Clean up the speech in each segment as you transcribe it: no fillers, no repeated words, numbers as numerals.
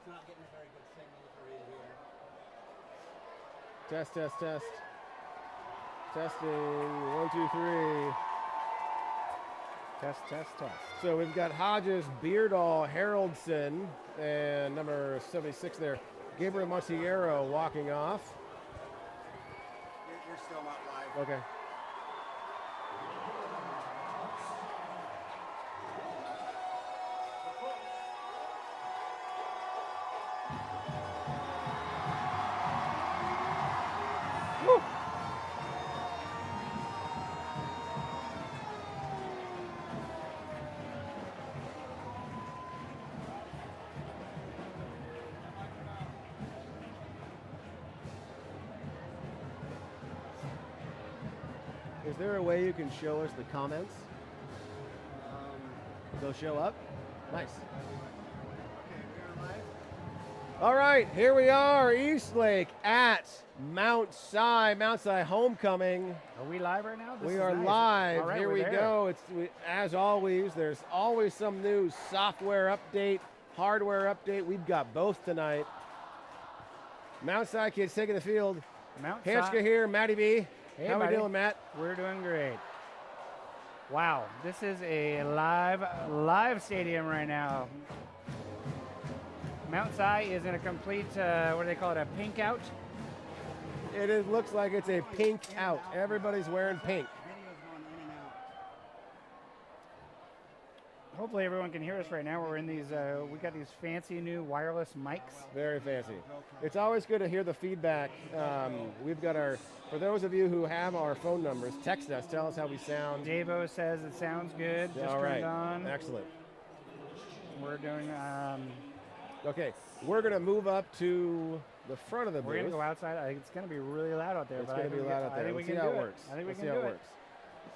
It's not getting a very good signal for you here. Test, test, test. Testing. 1, 2, 3. Test, test, test. So we've got Hodges, Beardall, Haroldson, and number 76 there, Gabriel Montiero walking off. You're still not live. Okay. Woo! Is there a way you can show us the comments? They'll show up? Nice. Okay, we're live. All right, here we are, Eastlake at Mount Si Homecoming. Are we live right now? This We is are nice. live. All right, Here we're we there. go. As always, there's always some new software update, hardware update. We've got both tonight. Mount Si kids taking the field. Mount Hanchka Si- here, Matty B. Hey, How buddy. we doing, Matt? We're doing great. Wow, this is a live stadium right now. Mount Si is in a complete, what do they call it, a pink out? Looks like it's a pink out. Everybody's wearing pink. Video's going in and out. Hopefully everyone can hear us right now. We're in these, we got these fancy new wireless mics. Very fancy. It's always good to hear the feedback. We've got for those of you who have our phone numbers, text us, tell us how we sound. Davo says it sounds good. Just All right, turned on. excellent. We're doing, Okay, we're going to move up to the front of the booth. we're going to go outside. I think it's going to be really loud out there. It's but going I to be think loud out I there. think Let's we see can how do it it. works. I think we Let's can see do how it it. works.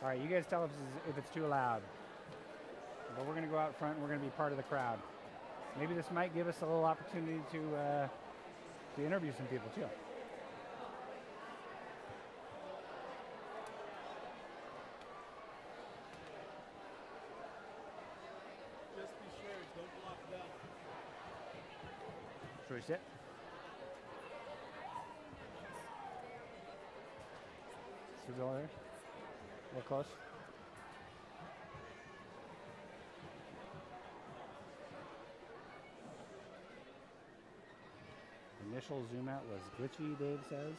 All right, you guys tell us if it's too loud. But we're going to go out front and we're going to be part of the crowd. Maybe this might give us a little opportunity to interview some people too. Just be sure, don't block it up. Should we sit? Should we go there? We're close. Initial zoom out was glitchy, Dave says.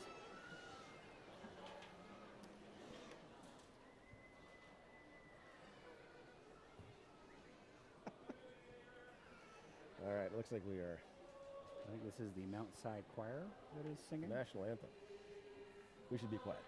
All right, looks like we are I think this is the Mount Si Choir that is singing. national anthem. We should be quiet.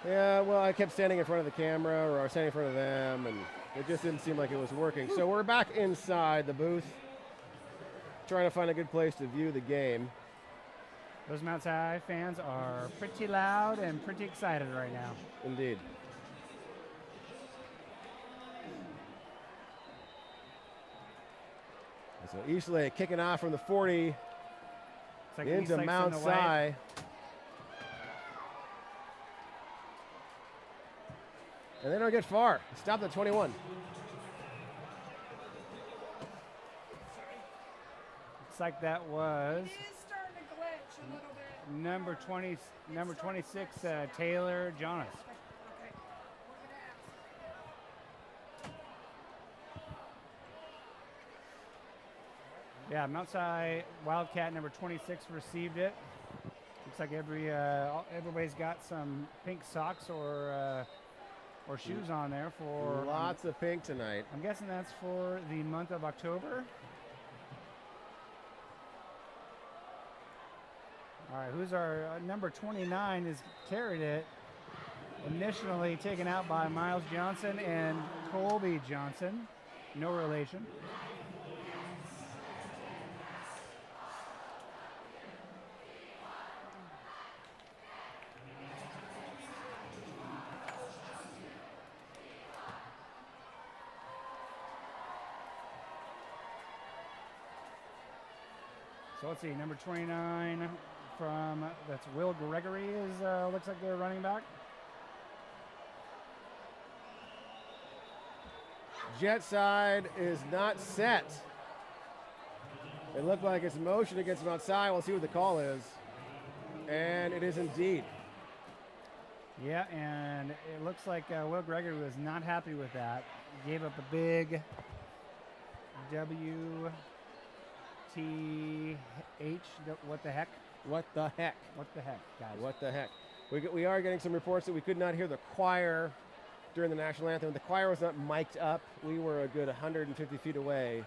Yeah, well, I kept standing in front of the camera, or I was standing in front of them, and it just didn't seem like it was working. So we're back inside the booth, trying to find a good place to view the game. Those Mount Si fans are pretty loud and pretty excited right now. Indeed. So Eastlake kicking off from the 40 It's like into Eastlake's Mount in the way. Si. And they don't get far. Stopped at 21. Looks like that was It is starting to glitch a little bit. number 26, Taylor Jonas. Okay, we're gonna ask. Yeah, Mount Si Wildcat number 26 received it. Looks like everybody's got some pink socks or shoes on there for. Lots of pink tonight. I'm guessing that's for the month of October. All right, who's our number 29 is carried it. Initially taken out by Miles Johnson and Colby Johnson. No relation. So let's see, number 29 that's Will Gregory is looks like they're running back. Jet side is not set. It looked like it's motion against Mount Si. We'll see what the call is. And it is indeed. Yeah, and it looks like Will Gregory was not happy with that. He gave up a big WTH. What the heck? What the heck? What the heck, guys? What the heck? We are getting some reports that we could not hear the choir during the national anthem. The choir was not mic'd up. We were a good 150 feet away,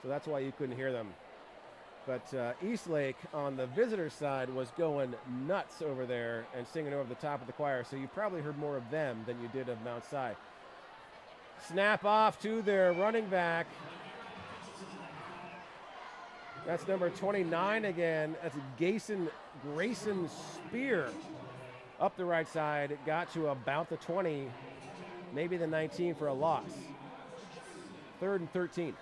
so that's why you couldn't hear them. But Eastlake on the visitor side was going nuts over there and singing over the top of the choir, so you probably heard more of them than you did of Mount Si. Snap off to their running back. That's number 29 again. That's Grayson Spear. Up the right side. It got to about the 20, maybe the 19 for a loss. 3rd and 13.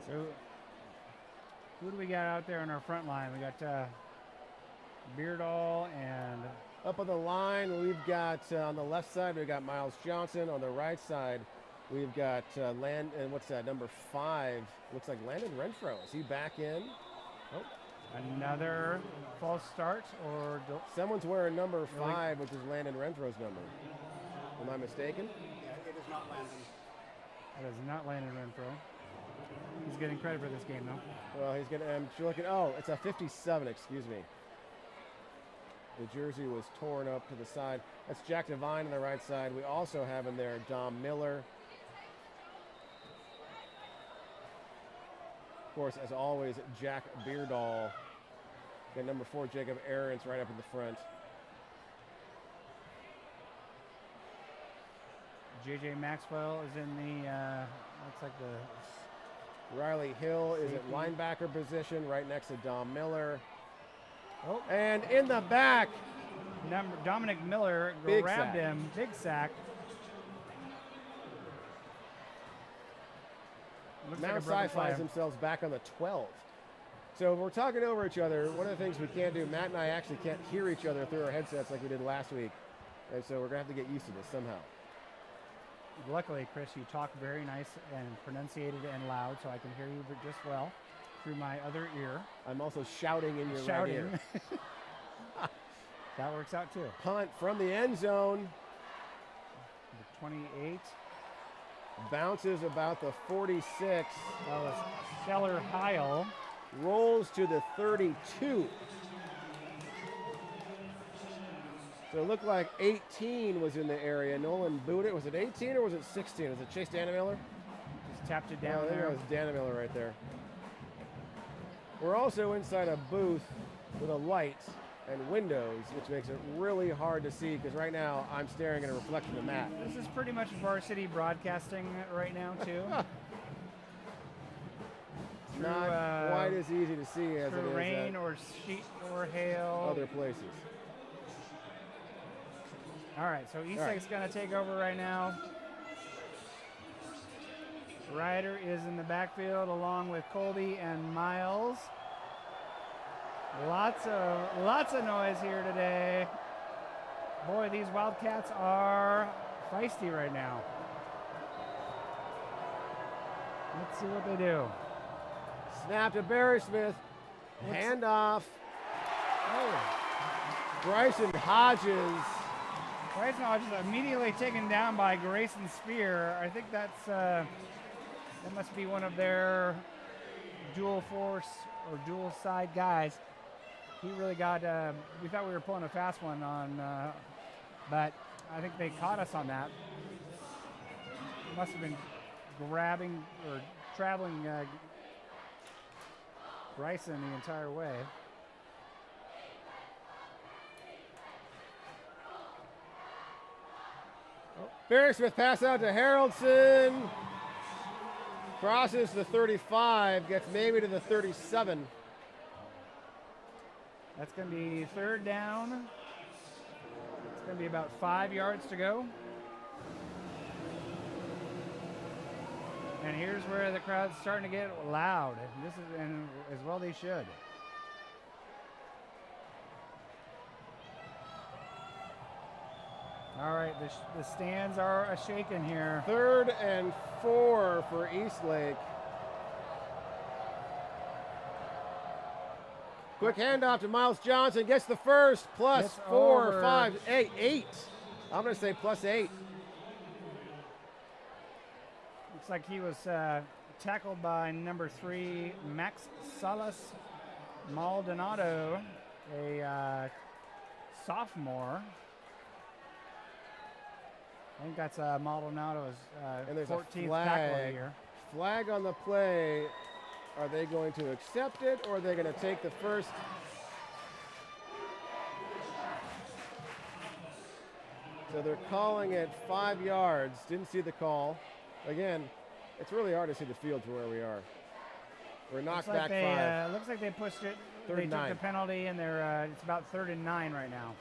So, who do we got out there on our front line? We got Beardall and Up on the line, we've got on the left side, we've got Miles Johnson. On the right side, we've got number 5? Looks like Landon Renfro. Is he back in? Oh, another false start, or someone's wearing number 5, which is Landon Renfro's number. Am I mistaken? Yeah, it is not Landon. that is not Landon Renfro. He's getting credit for this game, though. Well, he's going to, looking, oh, it's a 57, excuse me. The jersey was torn up to the side. That's Jack Devine on the right side. We also have in there Dom Miller. Of course, as always, Jack Beardall. Got number 4, Jacob Aarons, right up in the front. J.J. Maxwell is in the, looks like the... Riley Hill is at linebacker position, right next to Dom Miller. Oh, and in the back, Dominic Miller Big grabbed sack. him. Big sack. Looks like a Mount Si broken finds fly. themselves back on the 12. So we're talking over each other. One of the things we can't do, Matt and I actually can't hear each other through our headsets like we did last week. And so we're going to have to get used to this somehow. Luckily, Chris, you talk very nice and pronunciated and loud, so I can hear you just well through my other ear. I'm also shouting in your right Shouting. ear. That works out too. Punt from the end zone. The 28. Bounces about the 46. That was Keller Heil. Rolls to the 32. So it looked like 18 was in the area. Nolan booted. Was it 18 or was it 16? Was it Chase Dannemiller? tapped it Yeah, down I think there. that was Dana Miller right there. We're also inside a booth with a light and windows, which makes it really hard to see because right now I'm staring at a reflection of Matt. This is pretty much Varsity broadcasting right now too. Through, Not quite as easy to see as it through is rain at or sheet or hail. other places. All right, so Eastlake's going to take over right now. Ryder is in the backfield along with Colby and Miles. Lots of noise here today. Boy, these Wildcats are feisty right now. Let's see what they do. Snap to Barry Smith. Handoff. Oh, Bryson Hodges. Bryson Hodges immediately taken down by Grayson Spear. I think that's that must be one of their dual force or dual side guys. He really got. We thought we were pulling a fast one on, but I think they caught us on that. Must have been grabbing or traveling Bryson the entire way. Barry Smith pass out to Haraldson. Crosses the 35, gets maybe to the 37. That's going to be third down. It's going to be about 5 yards to go. And here's where the crowd's starting to get loud. This is, and as well they should. All right, the stands are a shaking here. 3rd and 4 for Eastlake. Quick handoff to Miles Johnson. Gets the first. Plus It's 4, over. 5, 8, 8. I'm going to say plus 8. Looks like he was tackled by number 3, Max Salas Maldonado, a sophomore. I think that's Maldonado's And there's 14th a tackle of the flag. year. Flag on the play. Are they going to accept it or are they going to take the first? So they're calling it 5 yards. Didn't see the call. Again, it's really hard to see the field from where we are. We're knocked Looks back like they, 5. looks like they pushed it. Third They and took 9. the penalty, and they're it's about 3rd and 9 right now.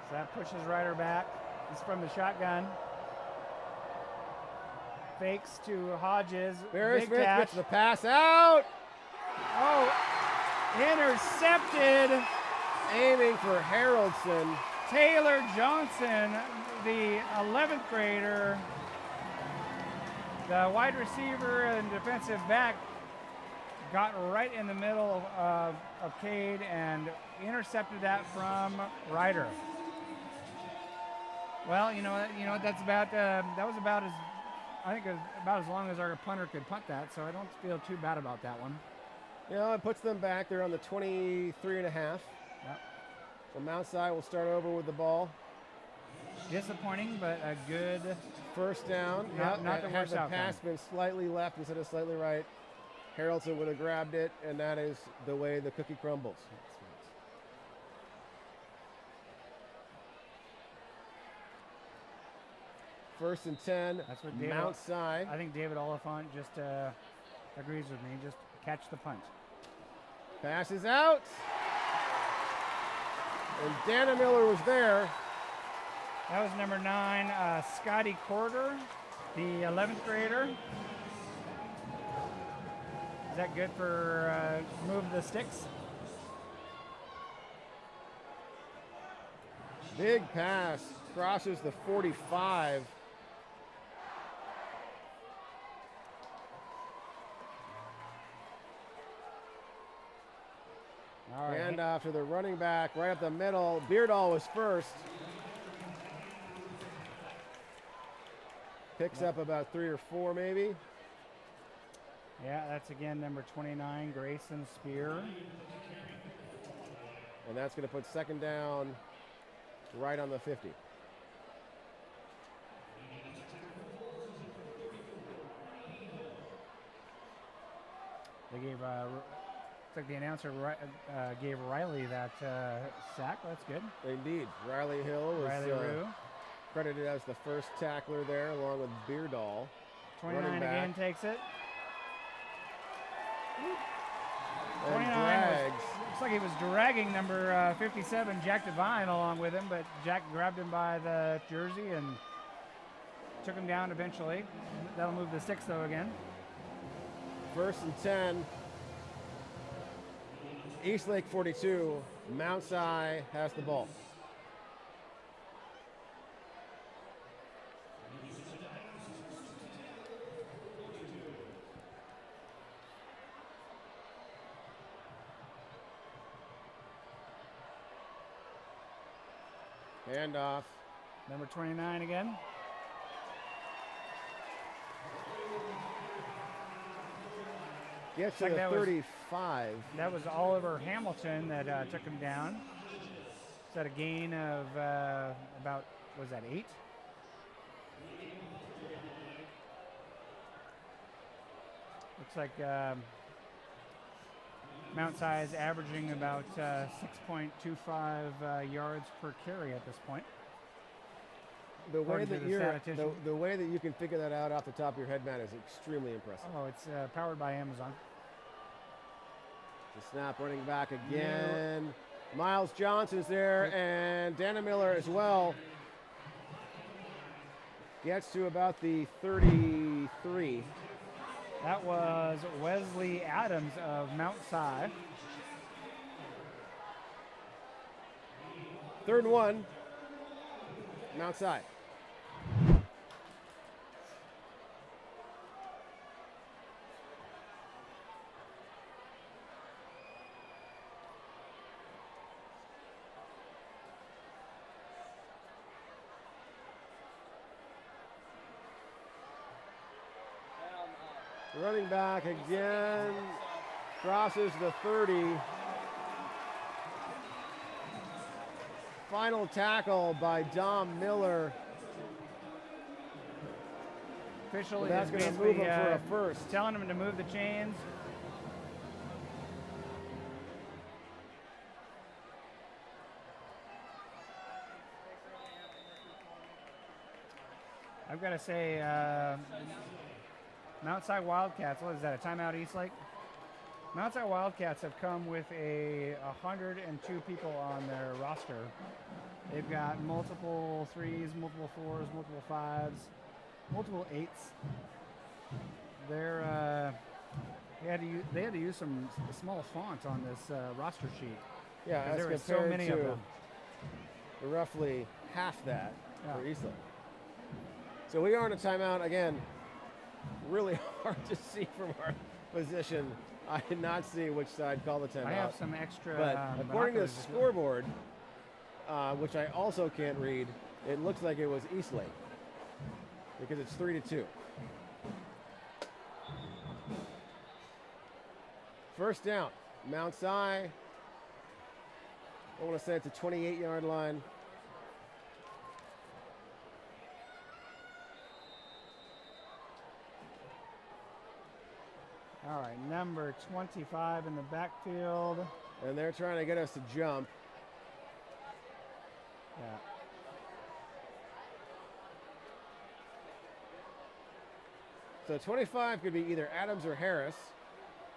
So that pushes Ryder back. It's from the shotgun. Fakes to Hodges. Barry Big Smith catch. gets the pass out. Oh, intercepted. Aiming for Haraldson. Taylor Johnson, the 11th grader, the wide receiver and defensive back, got right in the middle of Cade and intercepted that from Ryder. Well, you know what that's about. That was about as, I think, about as long as our punter could punt that. So I don't feel too bad about that one. You know, it puts them back. They're on the 23 and a half. Yep. So Mount Si will start over with the ball. Disappointing, but a good. First down. Not the had worst the outcome. pass been slightly left instead of slightly right, Haraldson would have grabbed it, and that is the way the cookie crumbles. First and 10. That's what David, Mount Si. I think David Oliphant just agrees with me. Just catch the punt. Pass is out. And Dana Miller was there. That was number 9, Scotty Corder, the 11th grader. Is that good for move the sticks? Big pass. Crosses the 45. All right. And off to the running back, right up the middle. Beardall was first. Picks up about 3 or 4 maybe. Yeah, that's again number 29, Grayson Spear. And that's going to put second down right on the 50. looks like the announcer gave Riley that sack. That's good. Indeed. Riley Hill was Riley Rue. credited as the first tackler there, along with Beardall. 29 running back. again takes it. And 29 drags. looks like he was dragging number 57, Jack Devine, along with him, but Jack grabbed him by the jersey and took him down eventually. That'll move the 6 though again. 1st and 10. Eastlake 42. Mount Si has the ball. Handoff. Number 29 again. Gets to like the that was- 35. That was Oliver Hamilton that took him down. Is that a gain of about, was that 8? Looks like Mount Si is averaging about 6.25 yards per carry at this point. The way According to that the you're statistician. the way that you can figure that out off the top of your head, Matt, is extremely impressive. Oh, it's powered by Amazon. The snap running back again. Miles Johnson's there, and Dana Miller as well. Gets to about the 33. That was Wesley Adams of Mount Si. 3rd and 1. Mount Si. Running back again. Crosses the 30. Final tackle by Dom Miller. Officially, That's is going to basically, move him for a first. telling him to move the chains. I've got to say, Mount Si Wildcats, what is that, a timeout, Eastlake? Mount Si Wildcats have come with 102 people on their roster. They've got multiple 3s, multiple 4s, multiple 5s, multiple 8s. They had to use some small font on this roster sheet. Yeah, 'cause as there were so compared many to of them. roughly half that for Yeah. Eastlake. So we are in a timeout again. Really hard to see from our position. I did not see which side called the timeout. I have some extra. But according to the binoculars as well. scoreboard, which I also can't read, it looks like it was Eastlake because it's 3-2. First down, Mount Si. I want to say it's a 28-yard line. All right, number 25 in the backfield. And they're trying to get us to jump. Yeah. So 25 could be either Adams or Harris,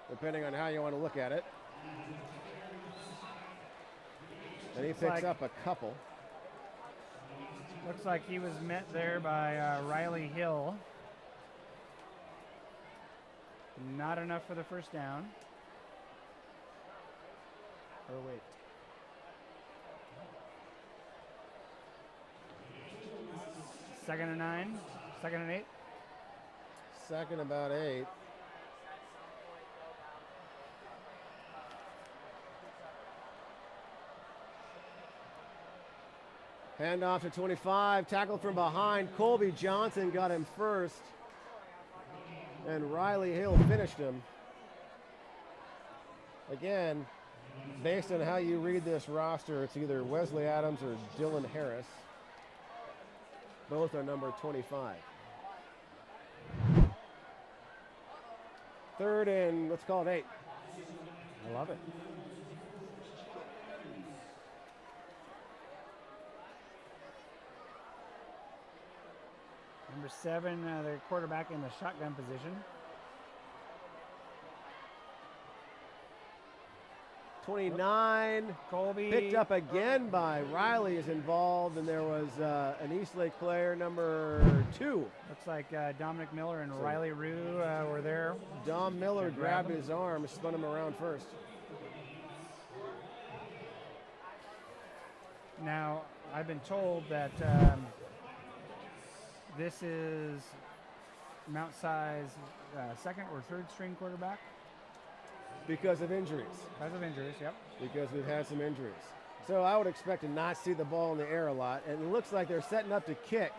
depending on how you want to look at it. And he picks like- up a couple. Looks like he was met there by Riley Hill. Not enough for the first down. Oh, wait. Second and 9. Second and 8. Second about 8. Handoff to 25. Tackle from behind. Colby Johnson got him first. And Riley Hill finished him. Again, based on how you read this roster, it's either Wesley Adams or Dylan Harris. Both are number 25. 3rd and let's call it 8. love it. Number 7, the quarterback in the shotgun position. 29. Colby. Picked up again by Riley is involved, and there was an Eastlake player, number 2. Looks like Dominic Miller and So- Riley Rue were there. Dom Miller Should grab grabbed him. his arm, spun him around first. Now, I've been told that this is Mount Si's second or third string quarterback Because of injuries. because of injuries. Yep. Because we've had some injuries. So I would expect to not see the ball in the air a lot. And it looks like they're setting up to kick.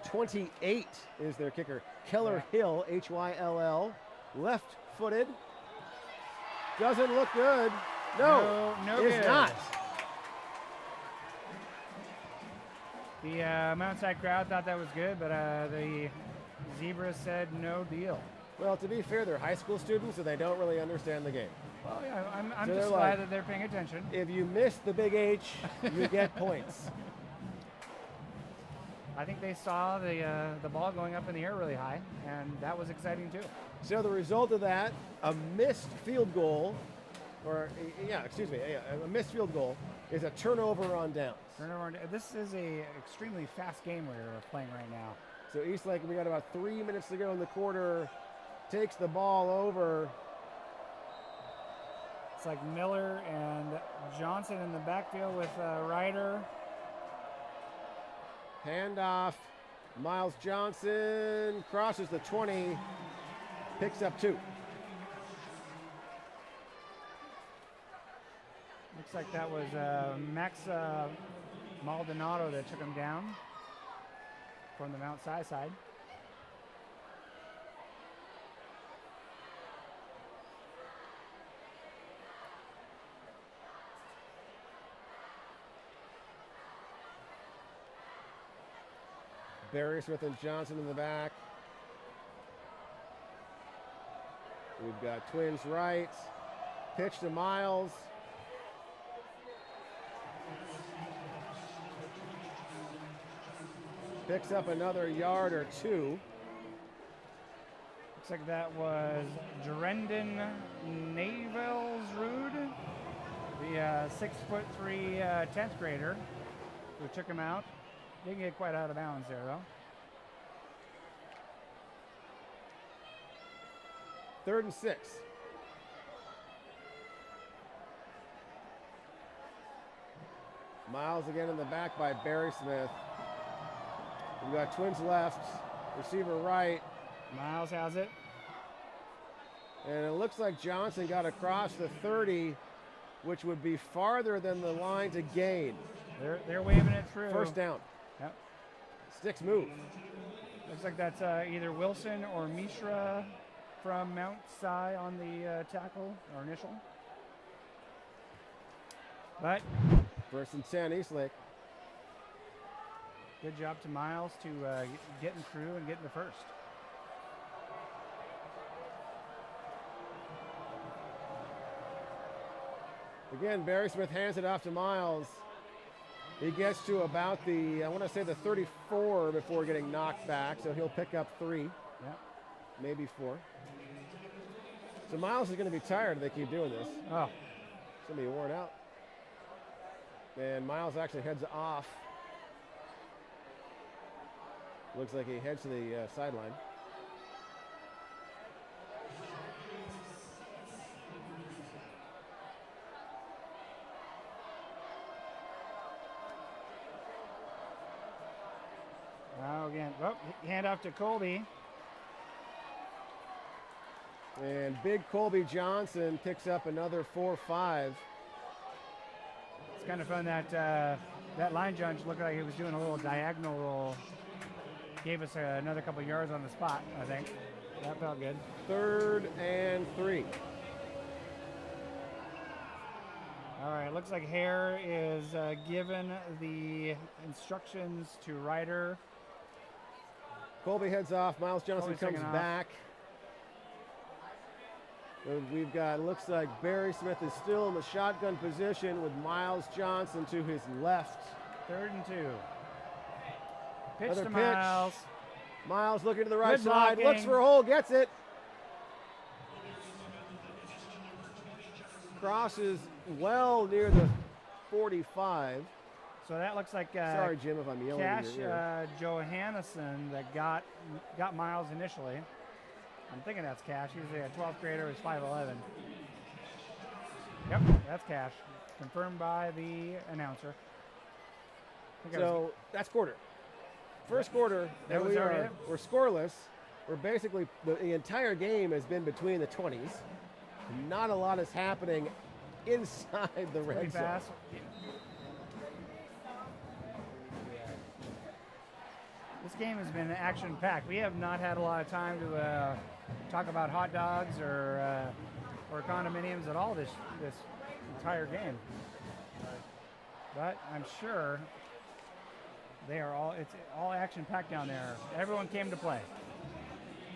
28 is their kicker. Keller Hill, Hyll, left-footed. Doesn't look good. No, No it's good. not. The Mount Si crowd thought that was good, but the Zebras said no deal. Well, to be fair, they're high school students, so they don't really understand the game. Well, yeah, I'm So just they're glad like- that they're paying attention. If you miss the big H, you get points. I think they saw the ball going up in the air really high, and that was exciting too. So the result of that, a missed field goal, a missed field goal is a turnover on downs. Turnover. This is a extremely fast game we're playing right now. So Eastlake, we got about 3 minutes to go in the quarter, takes the ball over. It's like Miller and Johnson in the backfield with Ryder. Handoff. Miles Johnson crosses the 20, picks up 2. Looks like that was Max Maldonado that took him down from the Mount Si side. Barry Smith and Johnson in the back. We've got twins right. Pitch to Miles. Picks up another yard or 2. Looks like that was Drendon Navelsrud, the 6'3" 10th grader who took him out. Didn't get quite out of bounds there though. 3rd and 6. Miles again in the back by Barry Smith. We've got twins left, receiver right, Miles has it. and it looks like Johnson got across the 30, which would be farther than the line to gain. They're waving it through. First down. Yep. Sticks move. Looks like that's either Wilson or Mishra from Mount Si on the tackle or initial. But 1st and 10, Eastlake. good job to Miles to getting through and getting the first. Again, Barry Smith hands it off to Miles. He gets to about the, I want to say the 34 before getting knocked back, so he'll pick up 3, Yeah. maybe 4. So Miles is going to be tired if they keep doing this. Oh, He's going to be worn out. And Miles actually heads off. Looks like he heads to the sideline. now again. Oh, hand off to Colby. And big Colby Johnson picks up another 4-5. It's kind of fun that that line judge looked like he was doing a little diagonal roll. Gave us another couple yards on the spot, I think. That felt good. 3rd and 3. All right, looks like Hare is given the instructions to Ryder. Colby heads off. Miles Johnson Colby's comes taking off. back. We've got, looks like Barry Smith is still in the shotgun position with Miles Johnson to his left. 3rd and 2. Pitch Another to pitch. Miles. Miles looking to the right Good side, looks blocking. for a hole, gets it. Crosses well near the 45. So that looks like Sorry, Jim, if I'm yelling Cash in your ear. Johannesson that got Miles initially. I'm thinking that's Cash. He was a 12th grader. He's 5'11". Yep, that's Cash. Confirmed by the announcer. I think I was- So that's quarter. First quarter, That and was already it? we're scoreless. We're basically, the entire game has been between the 20s. Not a lot is happening inside the pretty red zone. fast. This game has been action-packed. We have not had a lot of time to talk about hot dogs or condominiums at all this entire game. But I'm sure it's all action-packed down there. Everyone came to play.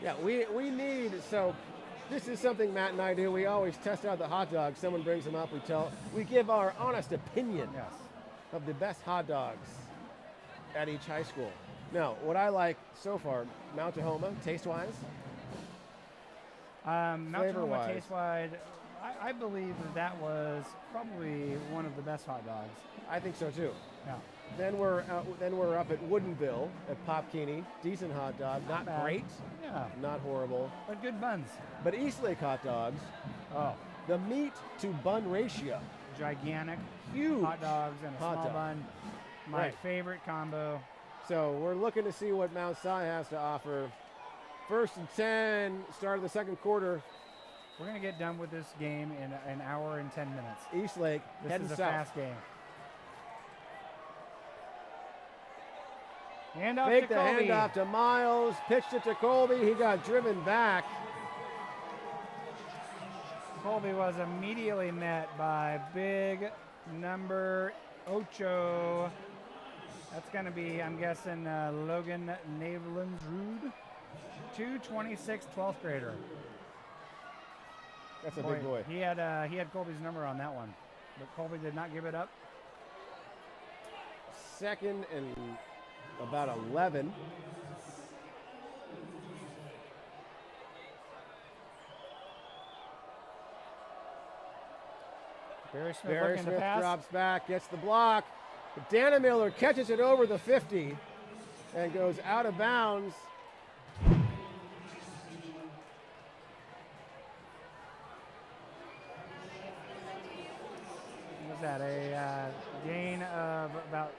Yeah, we need, so this is something Matt and I do. We always test out the hot dogs. Someone brings them up. We give our honest opinion Yes. of the best hot dogs at each high school. Now, what I like so far, Mount Tahoma, taste-wise, Mount Tahoma Flavor-wise. taste-wise, I believe that was probably one of the best hot dogs. I think so too. Yeah. Then we're up at Woodinville at Popkini. Decent hot dog, not bad. great, Yeah, not horrible. but good buns. But Eastlake hot dogs, Oh, the meat to bun ratio, gigantic huge. hot dogs and a Hot small dog. bun. My Right. favorite combo. So we're looking to see what Mount Si has to offer. 1st and 10, start of the second quarter. We're going to get done with this game in an hour and 10 minutes. Eastlake This heading is a south. fast game. Handoff Fake to the Colby. handoff to Miles, pitched it to Colby. He got driven back. Colby was immediately met by big number 8. That's going to be, I'm guessing, Logan Navelins-Rude. 226, 12th grader. That's a big boy. He had Colby's number on that one, but Colby did not give it up. 2nd and about 11. Barry Smith Barry looking to Smith pass. drops back, gets the block. Dana Miller catches it over the 50 and goes out of bounds. Was that a gain of about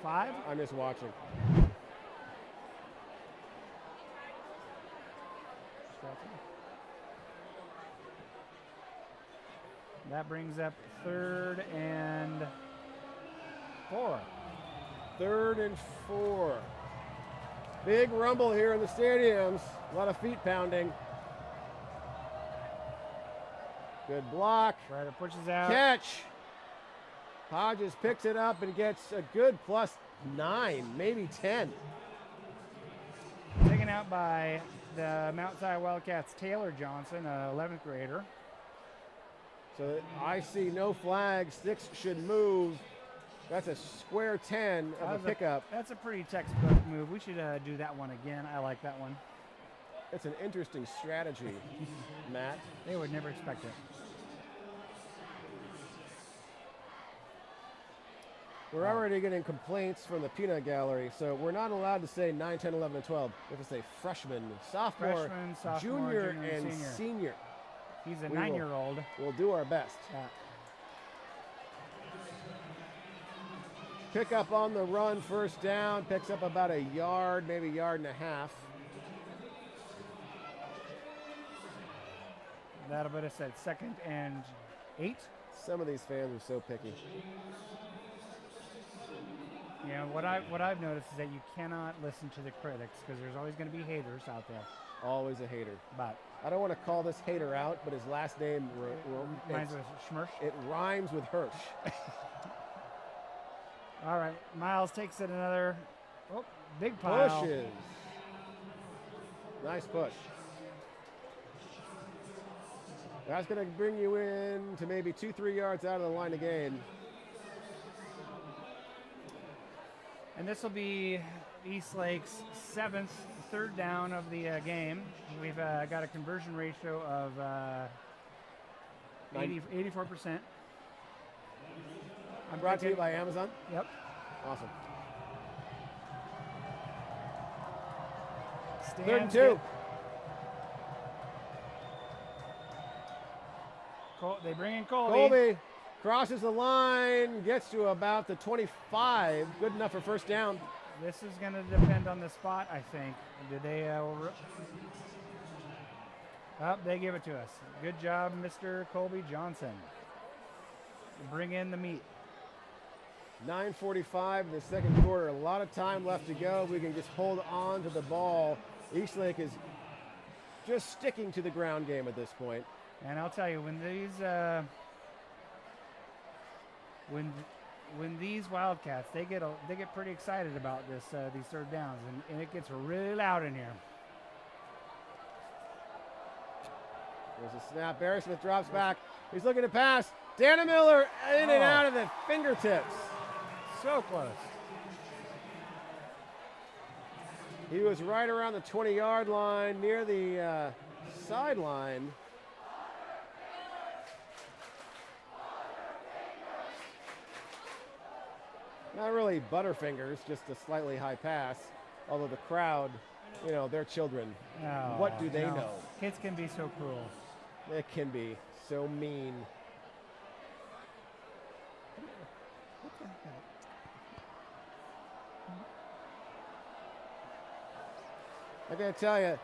5? I'm just watching. That brings up 3rd and 4. 3rd and 4. Big rumble here in the stadiums. A lot of feet pounding. Good block. Ryder pushes out. Catch. Hodges picks it up and gets a good +9, maybe 10. Taken out by the Mount Si Wildcats' Taylor Johnson, a 11th grader. So I see no flags. Sticks should move. That's a square 10 of a pickup. That's a pretty textbook move. We should do that one again. I like that one. It's an interesting strategy, Matt. They would never expect it. We're already getting complaints from the peanut gallery, so we're not allowed to say 9, 10, 11, and 12. We have to say freshman, sophomore, Freshman, sophomore, junior, junior, and senior. senior. He's a We will. 9-year-old. We'll do our best. Pick up on the run, first down, picks up about a yard, maybe a yard and a half. That'll put us at 2nd and 8. Some of these fans are so picky. Yeah, what I've noticed is that you cannot listen to the critics because there's always going to be haters out there. Always a hater. But I don't want to call this hater out, but his last name, reminds me of Schmersh. it rhymes with Hirsch. All right, Miles takes it another. Oh, big pile. Pushes. Nice push. That's going to bring you in to maybe 2-3 yards out of the line of gain. And this will be Eastlake's 7th third down of the game. We've got a conversion ratio of 84%. I'm Brought to you thinking- by Amazon. Yep. Awesome. Stan's 3rd and 2. good. They bring in Colby. Colby crosses the line, gets to about the 25. Good enough for first down. This is going to depend on the spot, I think. Did they? They give it to us. Good job, Mr. Colby Johnson. Bring in the meat. 9:45 in the second quarter. A lot of time left to go. We can just hold on to the ball. Eastlake is just sticking to the ground game at this point. And I'll tell you, when these Wildcats, they get pretty excited about these third downs, and it gets really loud in here. There's a snap. Barry Smith drops back. He's looking to pass. Dana Miller in and out of the fingertips. So close. He was right around the 20-yard line, near the sideline. Not really butterfingers, just a slightly high pass. Although the crowd, they're children. Oh, What do they know? Kids can be so cruel. It can be so mean. I gotta tell you.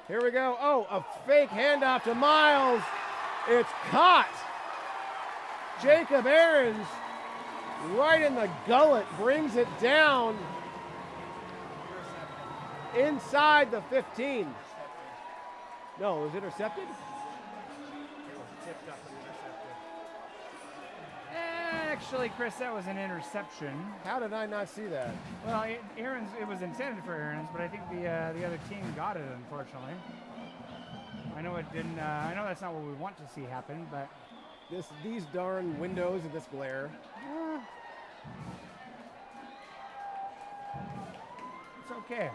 Here we go. Oh, a fake handoff to Miles. It's caught. Jacob Aarons, right in the gullet, brings it down inside the 15. No, it was intercepted? It was tipped up and intercepted. Actually, Chris, that was an interception. How did I not see that? Well, it was intended for Aaron's, but I think the other team got it, unfortunately. I know it didn't. I know that's not what we want to see happen, but These darn windows and this glare. It's okay.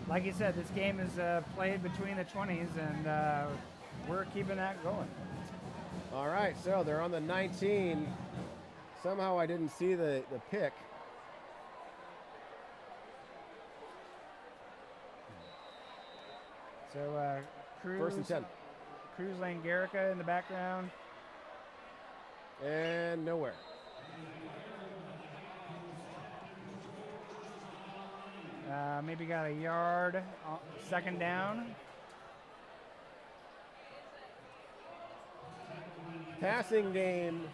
Like you said, this game is played between the 20s, and we're keeping that going. All right, so they're on the 19. Somehow I didn't see the pick. So Cruz, 1st and 10. Cruz Lane Garrica in the background. And nowhere. Maybe got a yard. 2nd down. Passing game,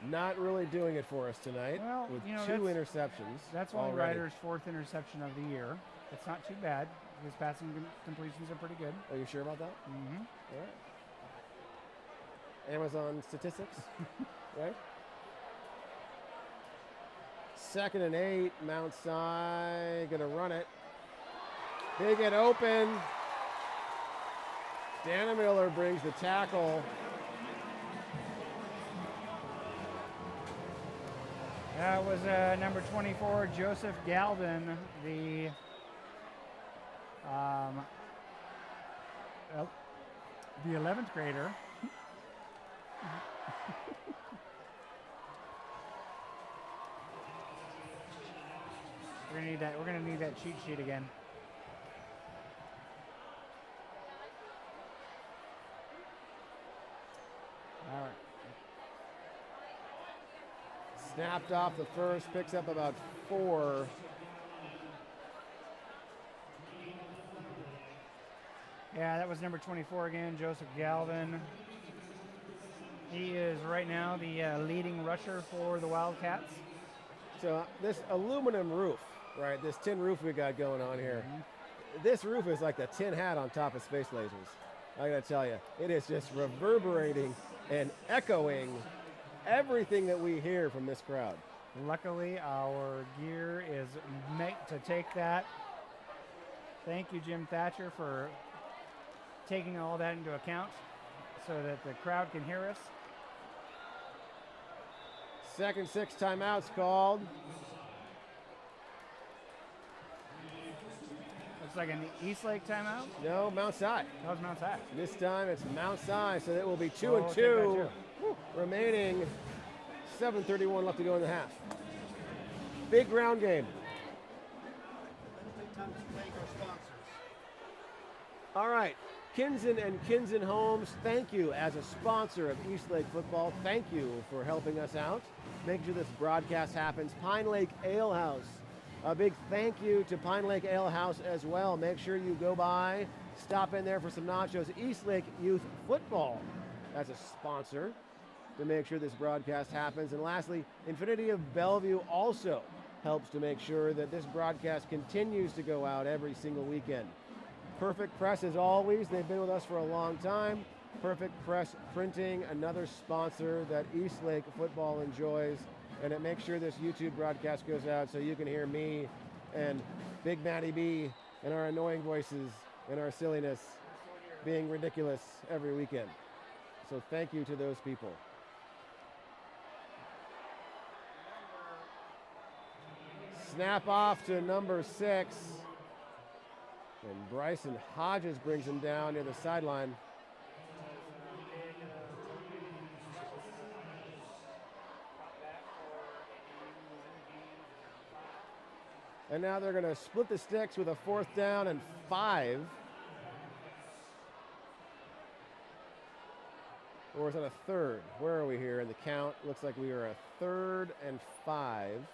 not really doing it for us tonight. Well, with you know, 2 interceptions. That's only already. Ryder's 4th interception of the year. It's not too bad. His passing completions are pretty good. Are you sure about that? Mm-hmm. All right. Amazon statistics, right? 2nd and 8, Mount Si gonna run it. They get open. Dana Miller brings the tackle. That was number 24, Joseph Galvin, the 11th grader. We're gonna need that cheat sheet again. All right. Snapped off the first, picks up about 4. Yeah, that was number 24 again, Joseph Galvin. He is right now the leading rusher for the Wildcats. So this aluminum roof, right? This tin roof we got going on here. This roof is like the tin hat on top of space lasers. I gotta tell you, it is just reverberating and echoing everything that we hear from this crowd. Luckily, our gear is made to take that. Thank you, Jim Thatcher, for taking all that into account so that the crowd can hear us. Second 6 timeouts called. Looks like an Eastlake timeout. No, Mount Si. That was Mount Si. This time it's Mount Si, so it will be 2 Oh, and take 2. that Remaining 7:31 left to go in the half. Big ground game. Let's take time to thank our sponsors. All right, Kinsen and Kinsen Homes, thank you as a sponsor of Eastlake football. Thank you for helping us out, making sure this broadcast happens. Pine Lake Ale House, a big thank you to Pine Lake Ale House as well. Make sure you go by, stop in there for some nachos. Eastlake Youth Football as a sponsor to make sure this broadcast happens. And lastly, Infinity of Bellevue also helps to make sure that this broadcast continues to go out every single weekend. Perfect Press, as always, they've been with us for a long time. Perfect Press Printing, another sponsor that Eastlake football enjoys, and it makes sure this YouTube broadcast goes out so you can hear me and Big Matty B and our annoying voices and our silliness being ridiculous every weekend. So thank you to those people. Snap off to number 6. And Bryson Hodges brings him down near the sideline. And now they're going to split the sticks with a 4th down and 5. Or is it a 3rd? Where are we here in the count? Looks like we are a 3rd and 5.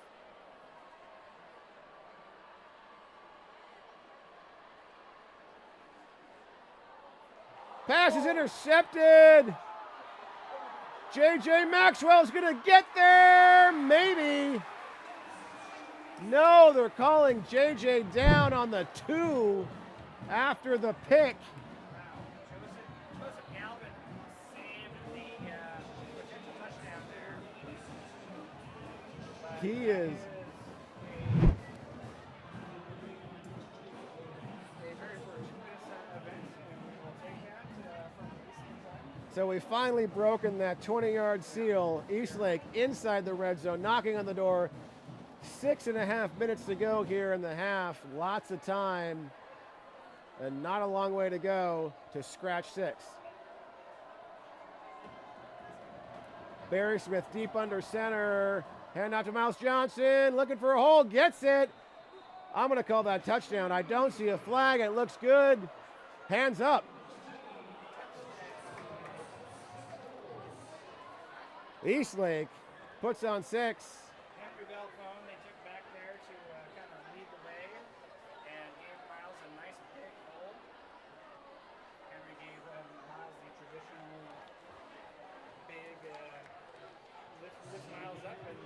Pass is intercepted. J.J. Maxwell's going to get there. Maybe. No, they're calling J.J. down on the 2 after the pick. Joseph Galvin saved the potential touchdown there. He is. So we've finally broken that 20-yard seal. Eastlake inside the red zone, knocking on the door. 6.5 minutes to go here in the half. Lots of time and not a long way to go to scratch 6. Barry Smith deep under center. Hand out to Miles Johnson, looking for a hole, gets it. I'm going to call that touchdown. I don't see a flag. It looks good. Hands up. Eastlake puts on 6. Henry Belcone, they took back there to kind of lead the way and gave Miles a nice big hole. Henry gave Miles the traditional big lift Miles up and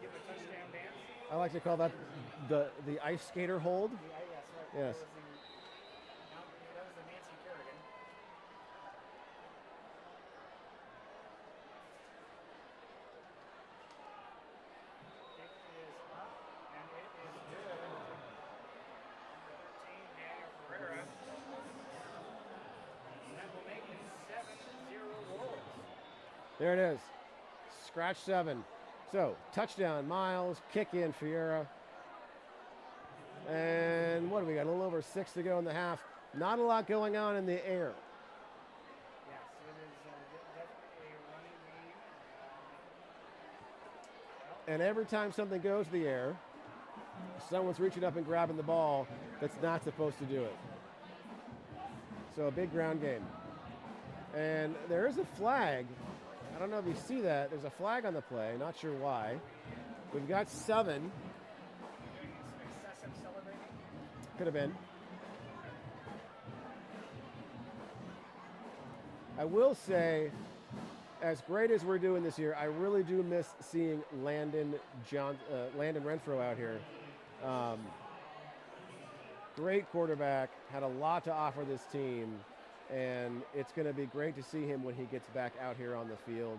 give him a touchdown dance. I like to call that the ice skater hold. Yes. Yes. That was the Nancy Kerrigan. It is up, and it is good. Number 13, Daniel Ferreira. And that will make it 7-0 Wolves. There it is. Scratch 7. So, touchdown, Miles, kick in, Fiera. And what do we got? A little over 6 to go in the half. Not a lot going on in the air. Yes, it is definitely a running game. And every time something goes to the air, someone's reaching up and grabbing the ball that's not supposed to do it. So a big ground game. And there is a flag. I don't know if you see that. There's a flag on the play. Not sure why. We've got 7. Excessive celebrating. Could have been. I will say, as great as we're doing this year, I really do miss seeing Landon Renfro out here. Great quarterback, had a lot to offer this team, and it's going to be great to see him when he gets back out here on the field.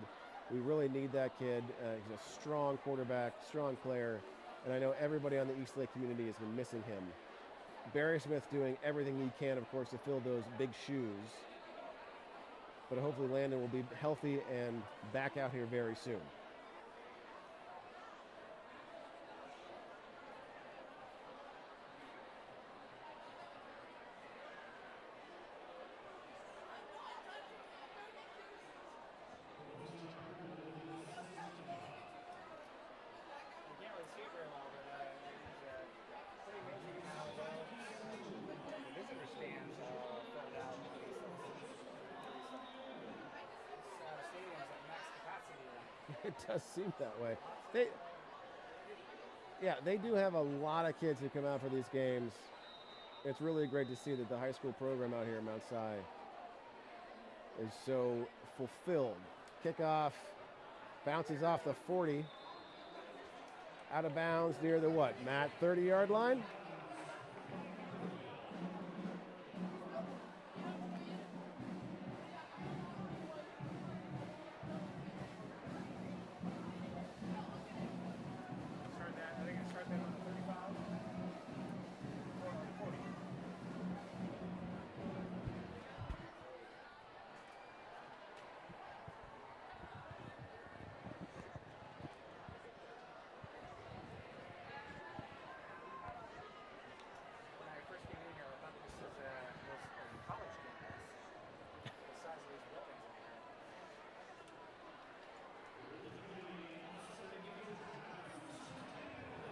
We really need that kid. He's a strong quarterback, strong player, and I know everybody on the Eastlake community has been missing him. Barry Smith doing everything he can, of course, to fill those big shoes. But hopefully Landon will be healthy and back out here very soon. It does seem that way. They do have a lot of kids who come out for these games. It's really great to see that the high school program out here at Mount Si is so fulfilled. Kickoff bounces off the 40. Out of bounds near the what, Matt, 30-yard line?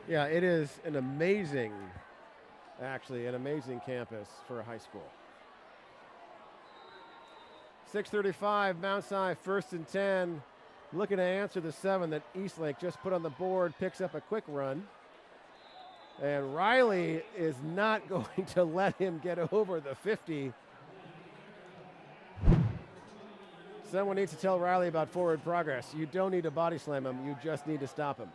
Yeah, it is an amazing campus for a high school. 6:35, Mount Si, 1st and 10. Looking to answer the 7 that Eastlake just put on the board, picks up a quick run. And Riley is not going to let him get over the 50. Someone needs to tell Riley about forward progress. You don't need to body slam him, you just need to stop him.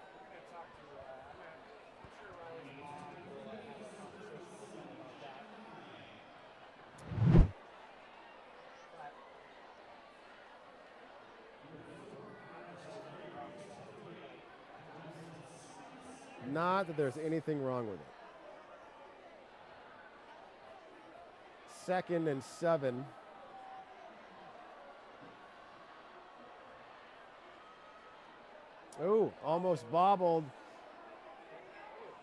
Not that there's anything wrong with it. 2nd and 7. Oh, almost bobbled.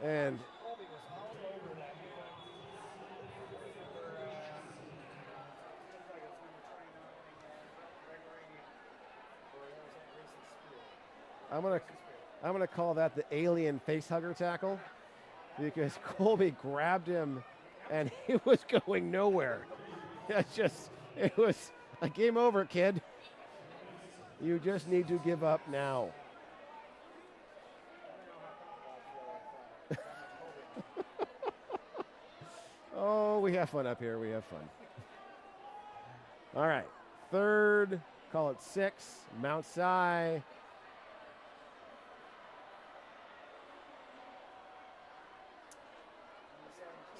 And I'm gonna call that the alien face hugger tackle, because Colby grabbed him and he was going nowhere. It was a game over, kid. You just need to give up now. Oh, we have fun up here. We have fun. All right. 3rd, call it 6, Mount Si.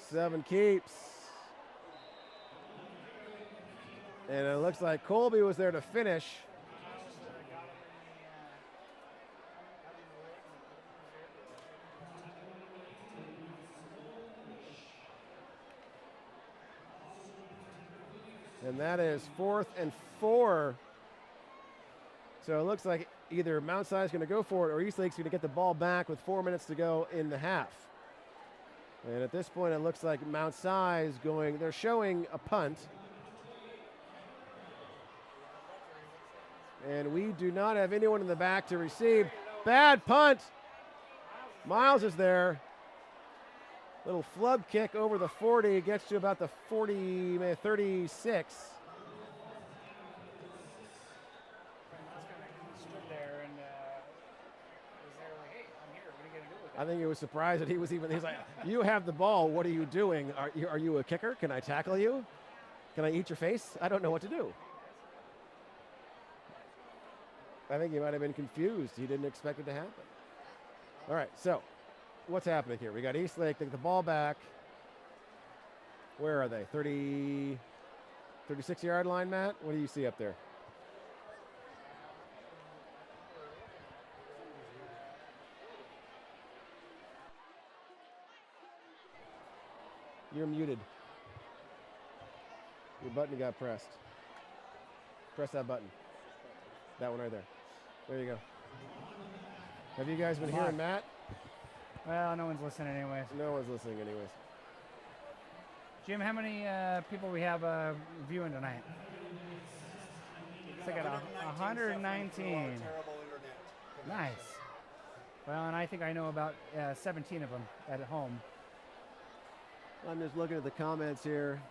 Seven keeps. And it looks like Colby was there to finish. And that is 4th and 4. So it looks like either Mount Si is going to go for it or Eastlake's going to get the ball back with 4 minutes to go in the half. And at this point, it looks like Mount Si is going, they're showing a punt. And we do not have anyone in the back to receive. Bad punt. Miles is there. Little flub kick over the 40, gets to about the 40, 36. I think he was surprised that he's like, you have the ball, what are you doing? Are you a kicker? Can I tackle you? Can I eat your face? I don't know what to do. I think he might have been confused. He didn't expect it to happen. All right, so what's happening here? We got Eastlake, take the ball back. Where are they? 36-yard line, Matt? What do you see up there? You're muted. Your button got pressed. Press that button. That one right there. There you go. Have you guys been hearing Matt? Well, no one's listening anyways. No one's listening anyways. Jim, how many people we have viewing tonight? It's like at 119. Terrible internet. Nice. Well, and I think I know about 17 of them at home. I'm just looking at the comments here.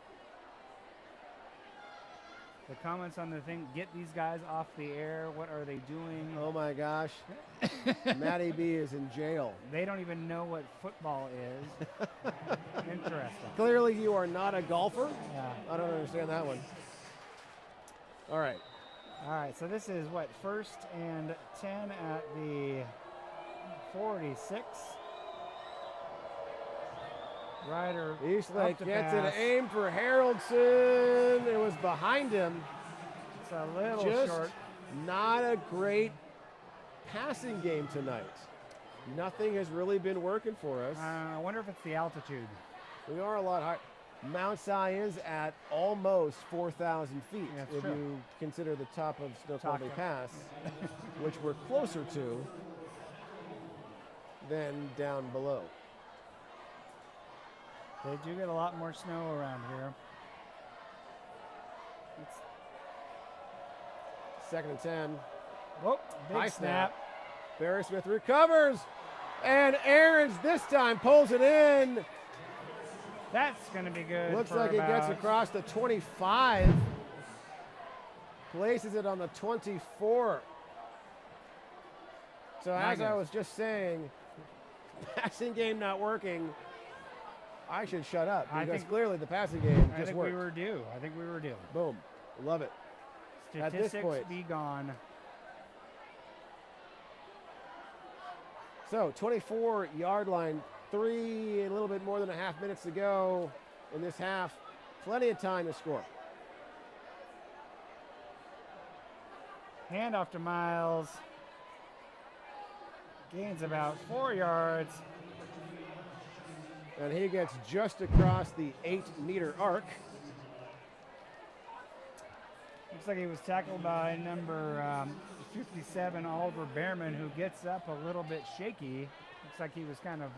The comments on the thing, get these guys off the air. What are they doing? Oh my gosh. Matty B is in jail. They don't even know what football is. Interesting. Clearly you are not a golfer. Yeah. I don't understand that one. All right. All right, so this is what, 1st and 10 at the 46. Ryder Eastlake up to gets pass. it aimed for Haroldson. It was behind him. It's a little Just short. not a great passing game tonight. Nothing has really been working for us. I wonder if it's the altitude. We are a lot higher. Mount Si is at almost 4,000 feet Yeah, that's if true. you consider the top of Snoqualmie Top. Pass, which we're closer to than down below. They do get a lot more snow around here. It's, 2nd and 10. whoop, big High snap. Barry Smith recovers, and Aarons this time pulls it in. That's going to be good. Looks for like he gets about- across the 25. Places it on the 24. So as I Nice. was just saying, passing game not working. I should shut up I because think- clearly the passing game I just think worked. we were due. I think we were due. Boom. Love it. At this Statistics point. be gone. So 24-yard line, a little bit more than a half minutes to go in this half. Plenty of time to score. Handoff to Miles. Gains about 4 yards. And he gets just across the 8-meter arc. Looks like he was tackled by number 57, Oliver Behrman, who gets up a little bit shaky. Looks like he was kind of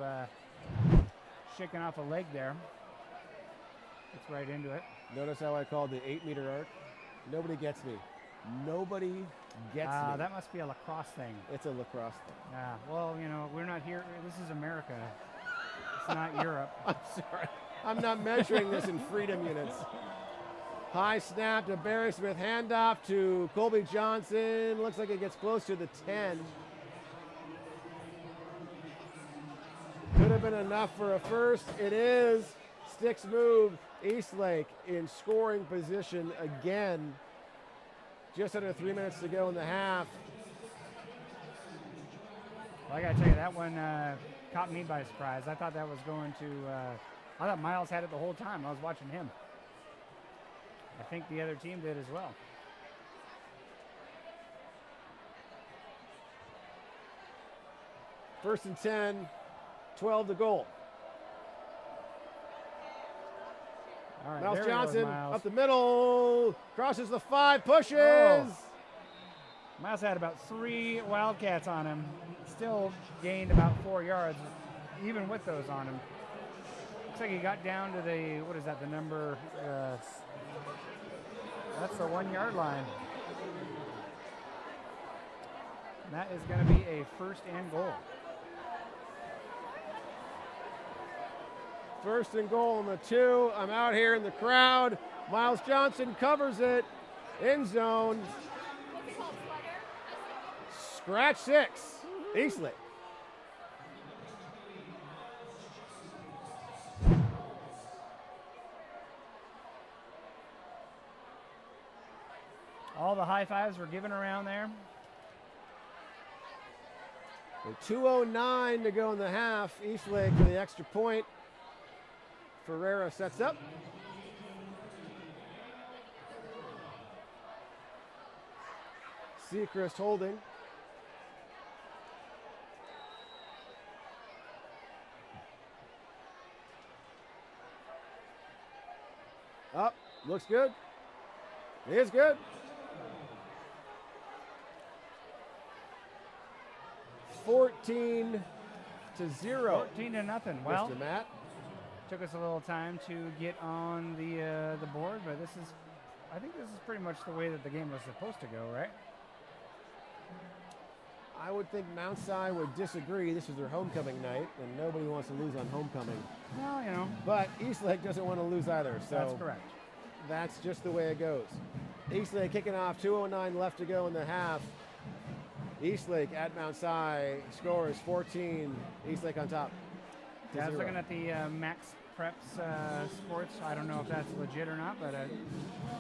shaking off a leg there. Gets right into it. Notice how I called the 8-meter arc? Nobody gets me. Nobody gets me. That must be a lacrosse thing. It's a lacrosse thing. Yeah, well, you know, we're not here. This is America. It's not Europe. I'm sorry. I'm not measuring this in freedom units. High snap to Barry Smith. Handoff to Colby Johnson. Looks like it gets close to the 10. Could have been enough for a first. It is. Sticks move. Eastlake in scoring position again. Just under 3 minutes to go in the half. Well, I got to tell you, that one caught me by surprise. I thought that was going to, I thought Miles had it the whole time. I was watching him. I think the other team did as well. First and 10, 12 to goal. All right, Miles there he goes, Johnson Miles. up the middle, crosses the 5, pushes. Oh. Miles had about 3 Wildcats on him. Still gained about 4 yards, even with those on him. Looks like he got down to the, what is that, the number, that's the 1 yard line. And that is going to be a first and goal. First and goal on the 2. I'm out here in the crowd. Miles Johnson covers it. End zone. Scratch 6. Eastlake. All the high fives were given around there. With 2:09 to go in the half. Eastlake for the extra point. Ferreira sets up. Seacrest holding. Looks good. It is good. 14-0. 14 to nothing. Well, Mr. Matt. took us a little time to get on the board, but I think this is pretty much the way that the game was supposed to go, right? I would think Mount Si would disagree. This is their homecoming night, and nobody wants to lose on homecoming. Well, you know. But Eastlake doesn't want to lose either, so That's correct. that's just the way it goes. Eastlake kicking off, 2:09 left to go in the half. Eastlake at Mount Si scores 14. Eastlake on top. Yeah, I was 0. looking at the Max Preps sports. I don't know if that's legit or not, but it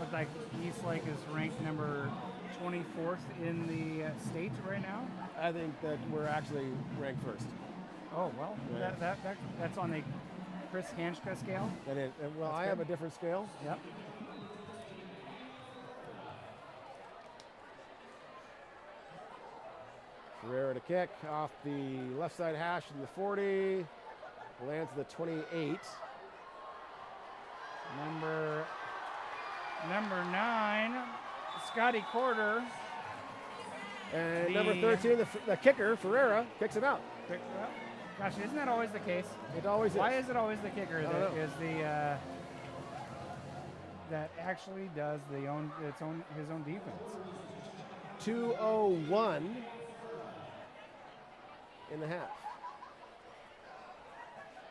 looks like Eastlake is ranked number 24th in the state right now. I think that we're actually ranked first. Oh, well, Yeah. that's on the Chris Hanschka scale. That is, well, That's I have good. a different scale. Yep. Ferreira to kick off the left side hash in the 40. Lands the 28. Number 9, Scotty Corder. And number 13, the kicker, Ferreira, kicks him out. Well, gosh, isn't that always the case? It always is. Why is it always the kicker I don't that know. is that actually does his own defense? 2:01 in the half.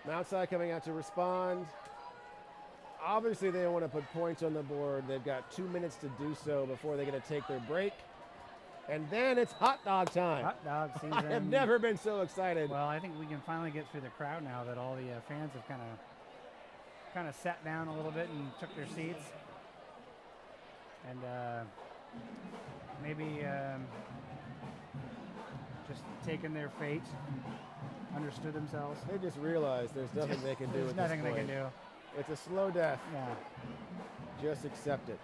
Mount Si coming out to respond. Obviously, they want to put points on the board. They've got 2 minutes to do so before they're going to take their break. And then it's hot dog time. Hot dog season. I have never been so excited. Well, I think we can finally get through the crowd now that all the fans have kind of sat down a little bit and took their seats, and maybe just taken their fate, understood themselves. They just realized there's nothing they can do There's at nothing this they point. can do. It's a slow death. Yeah. Just accept it.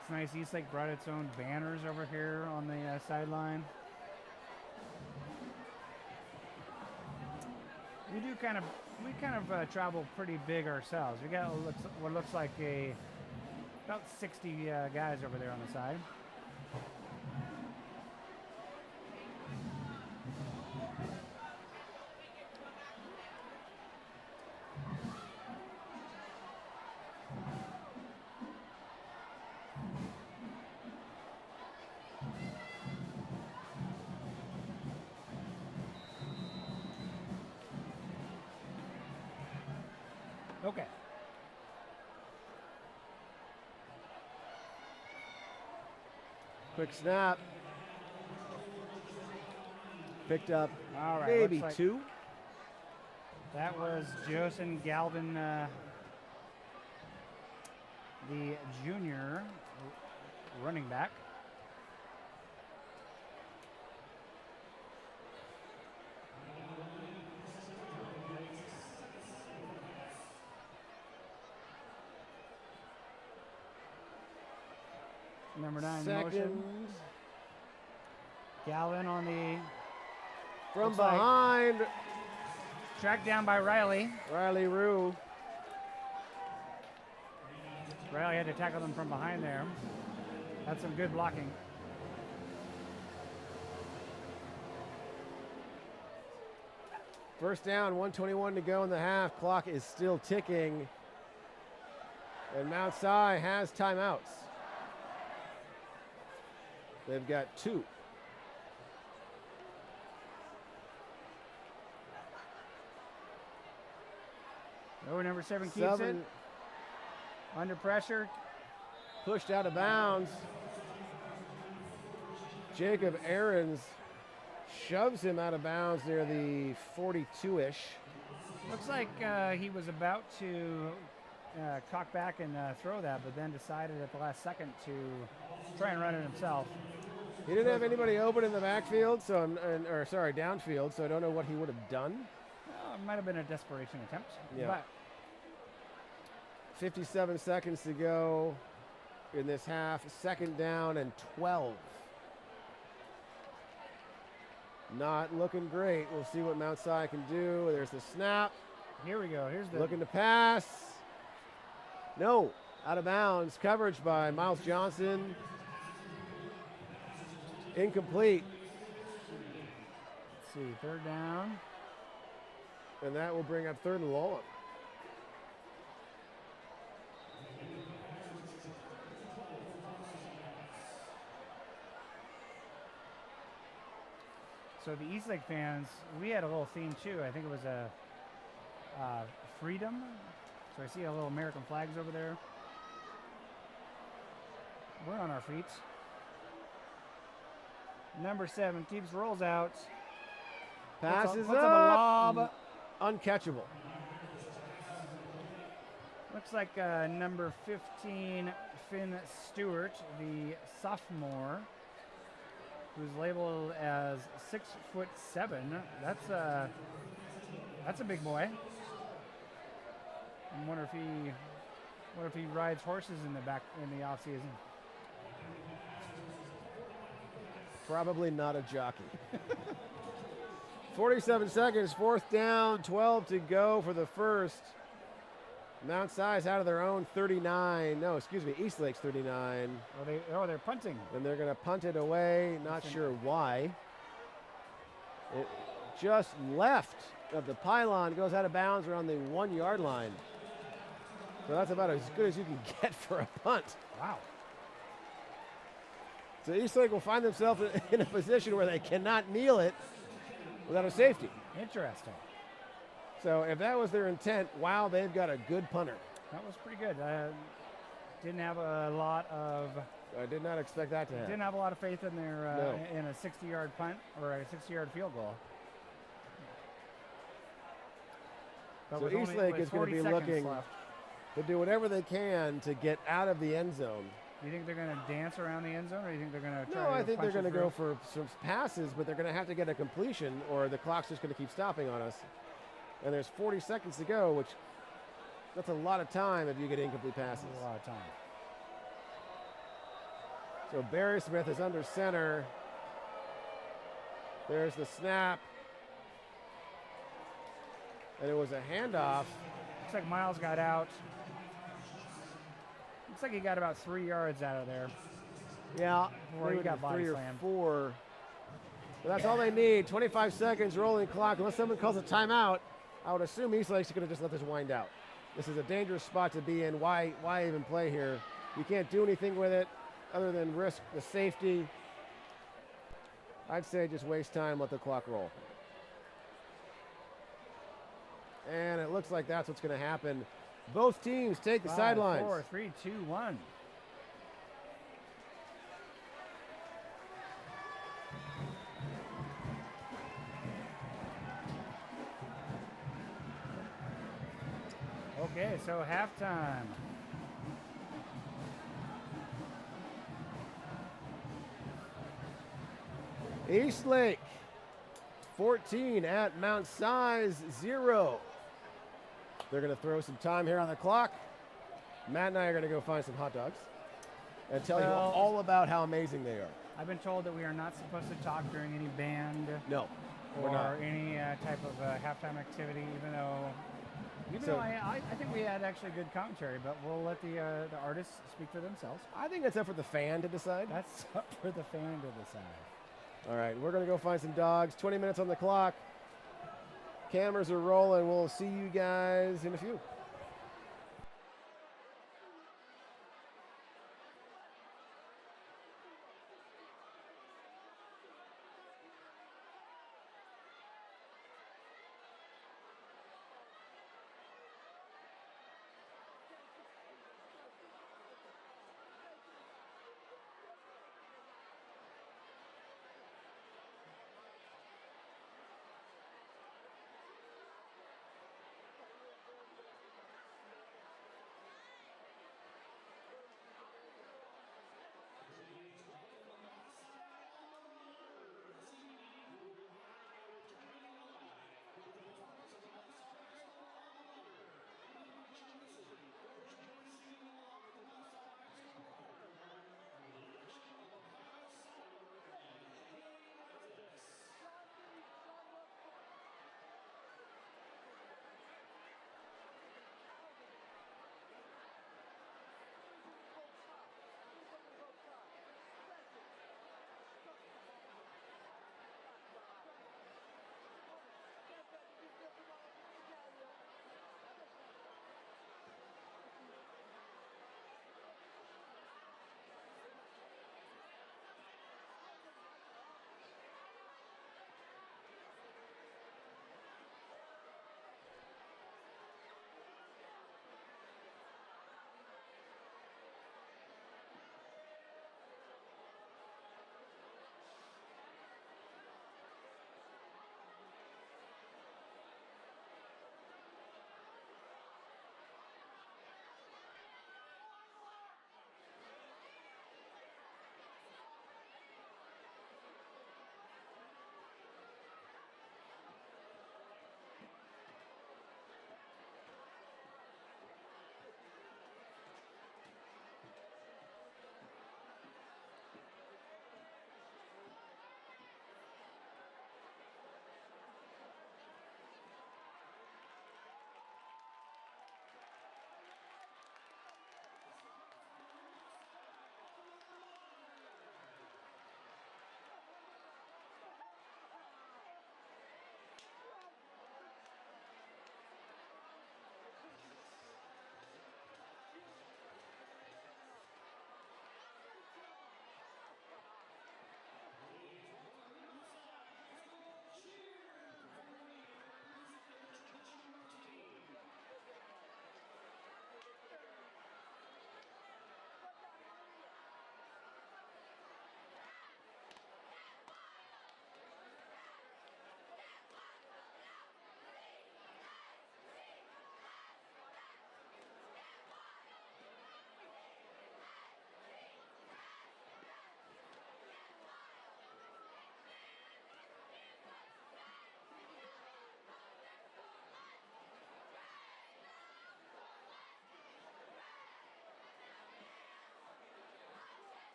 It's nice. Eastlake brought its own banners over here on the sideline. We kind of travel pretty big ourselves. We got what looks like about 60 guys over there on the side. Okay. Quick snap. Picked up All right. maybe looks like 2. That was Josen Galvin, the junior running back. Number 9 in motion. Second Galvin on the from Looks like- behind. track down by Riley. Riley Rue. Riley had to tackle them from behind there. That's some good blocking. First down, 1:21 to go in the half. Clock is still ticking. And Mount Si has timeouts. They've got 2. Oh, number 7 keeps it. 7 Under pressure. pushed out of bounds. Jacob Aarons shoves him out of bounds near the 42-ish. Looks like he was about to cock back and throw that, but then decided at the last second to try and run it himself. He didn't have anybody open in the backfield, so downfield, so I don't know what he would have done. Well, it might have been a desperation attempt. Yeah. But 57 seconds to go in this half. Second down and 12. Not looking great. We'll see what Mount Si can do. There's the snap. Here we go. Here's the Looking to pass. No, out of bounds. Coverage by Miles Johnson. Incomplete. Let's see, third down. And that will bring up third and long. So the Eastlake fans, we had a little theme too. I think it was a freedom. So I see a little American flags over there. We're on our feet. Number 7 keeps rolls out. Passes Puts up a up. lob. Uncatchable. Looks like number 15, Finn Stewart, the sophomore, who's labeled as 6'7". That's a big boy. I wonder if he rides horses in the off season. Probably not a jockey. 47 seconds, fourth down, 12 to go for the first. Mount Si's out of their own 39. No, excuse me, Eastlake's 39. They're punting. And they're going to punt it away. Not sure why. It just left of the pylon, goes out of bounds around the 1 yard line. So that's about as good as you can get for a punt. Wow. So Eastlake will find themselves in a position where they cannot kneel it without a safety. Interesting. So if that was their intent, wow, they've got a good punter. That was pretty good. Didn't have a lot of. I did not expect that to happen. Didn't have a lot of faith in their No. in a 60-yard punt or a 60-yard field goal. But So with only- Eastlake with is going to 40 be seconds looking left. to do whatever they can to get out of the end zone. Do you think they're going to dance around the end zone, or do you think they're going to try No, to I think they're punch going it to go through? for some passes, but they're going to have to get a completion or the clock's just going to keep stopping on us. And there's 40 seconds to go, which that's a lot of time if you get incomplete passes. A lot of time. So Barry Smith is under center. There's the snap. And it was a handoff. Looks like Miles got out. Looks like he got about 3 yards out of there. Yeah, Before he maybe got body 3 or slammed. 4. But that's all they need. 25 seconds, rolling clock. Unless someone calls a timeout, I would assume Eastlake's going to just let this wind out. This is a dangerous spot to be in. Why even play here? You can't do anything with it other than risk the safety. I'd say just waste time, let the clock roll. And it looks like that's what's going to happen. Both teams take the 5, sidelines. 4, 3, 2, 1. Okay, so halftime. Eastlake 14 at Mount Si's 0. They're going to throw some time here on the clock. Matt and I are going to go find some hot dogs and tell you Well- all about how amazing they are. I've been told that we are not supposed to talk during any band No, we're or not. any type of halftime activity, even So- though I think we had actually good commentary, but we'll let the artists speak for themselves. I think it's up for the fan to decide. That's up for the fan to decide. All right, we're going to go find some dogs. 20 minutes on the clock. Cameras are rolling. We'll see you guys in a few.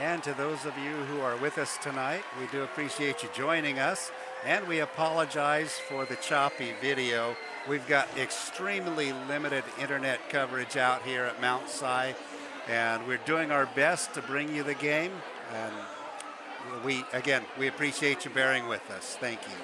And to those of you who are with us tonight, we do appreciate you joining us. And we apologize for the choppy video. We've got extremely limited internet coverage out here at Mount Si, and we're doing our best to bring you the game. And we appreciate you bearing with us. Thank you.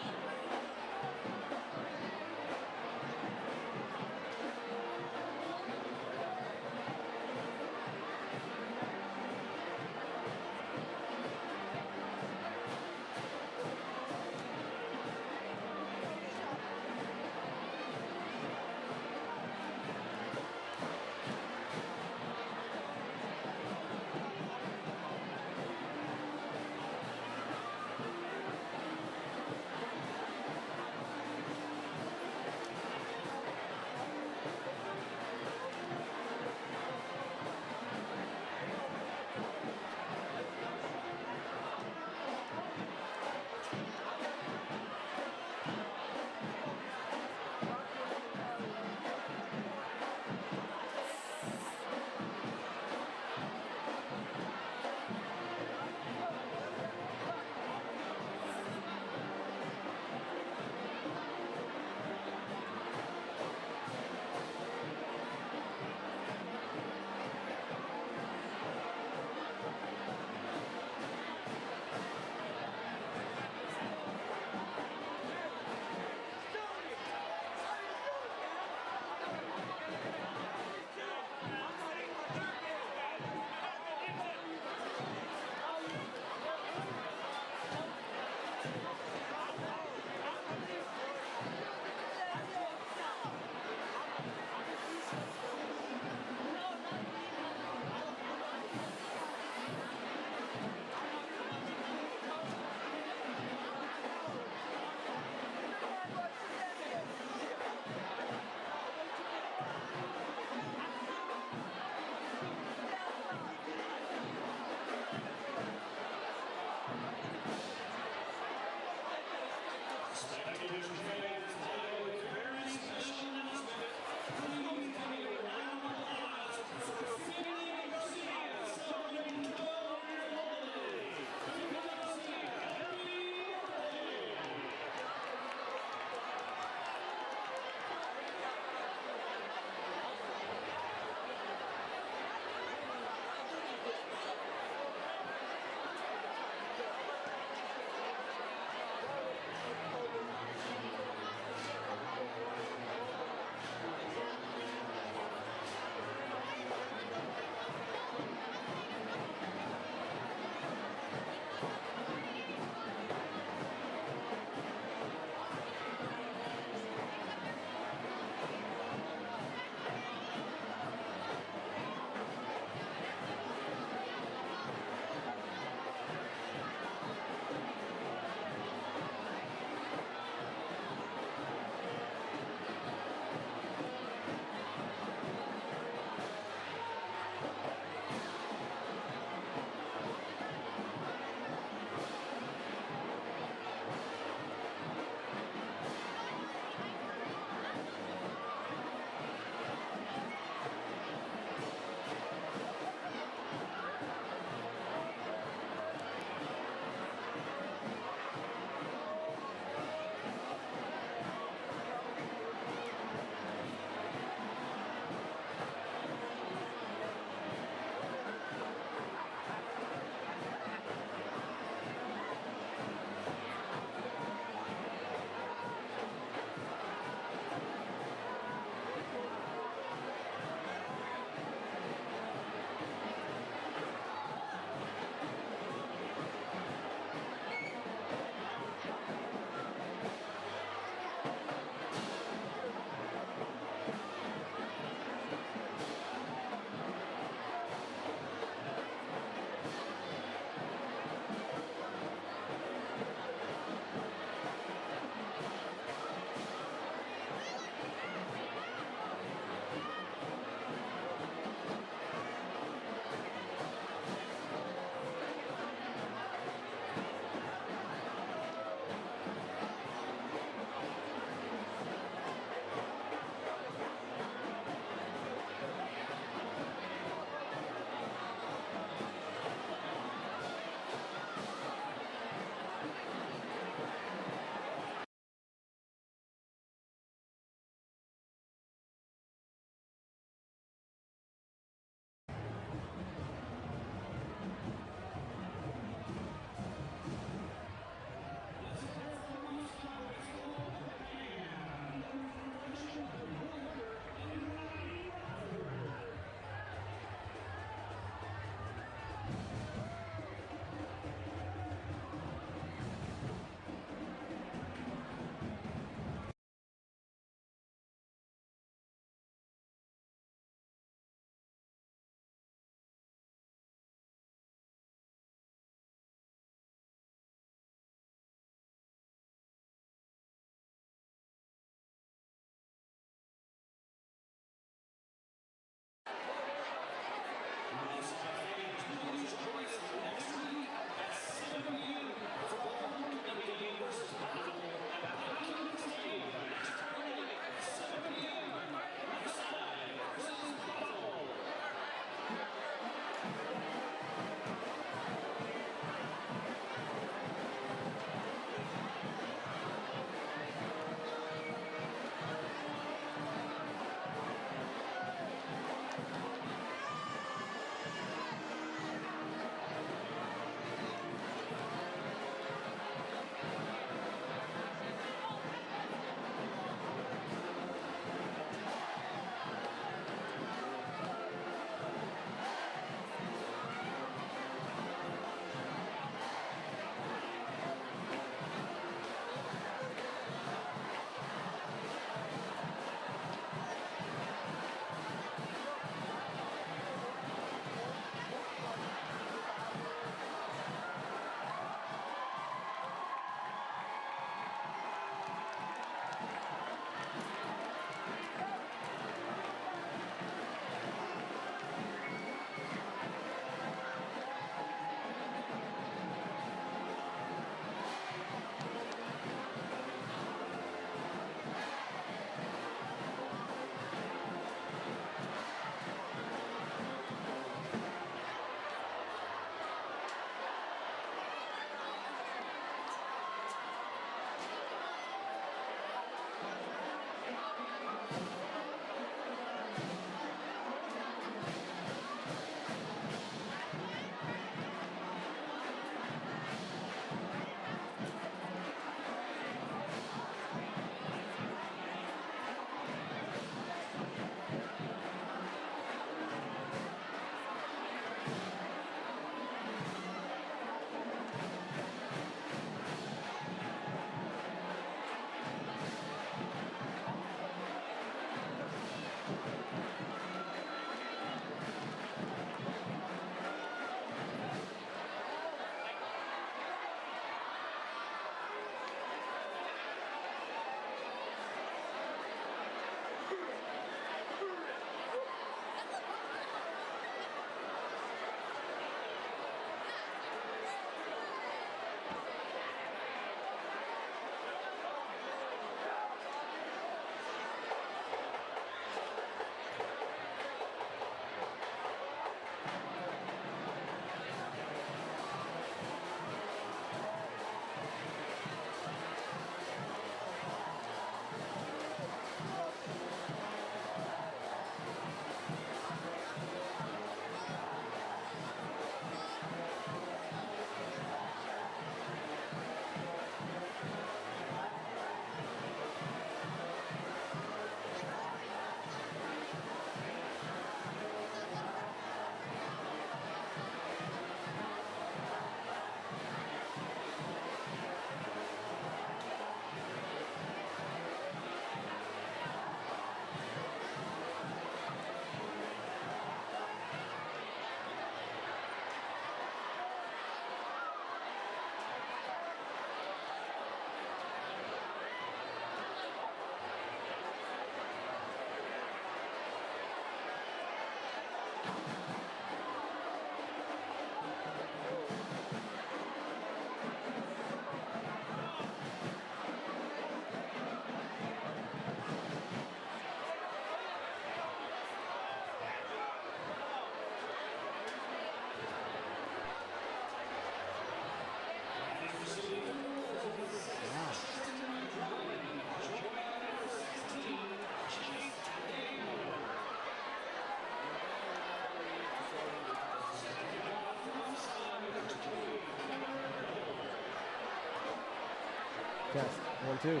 Test. 1, 2.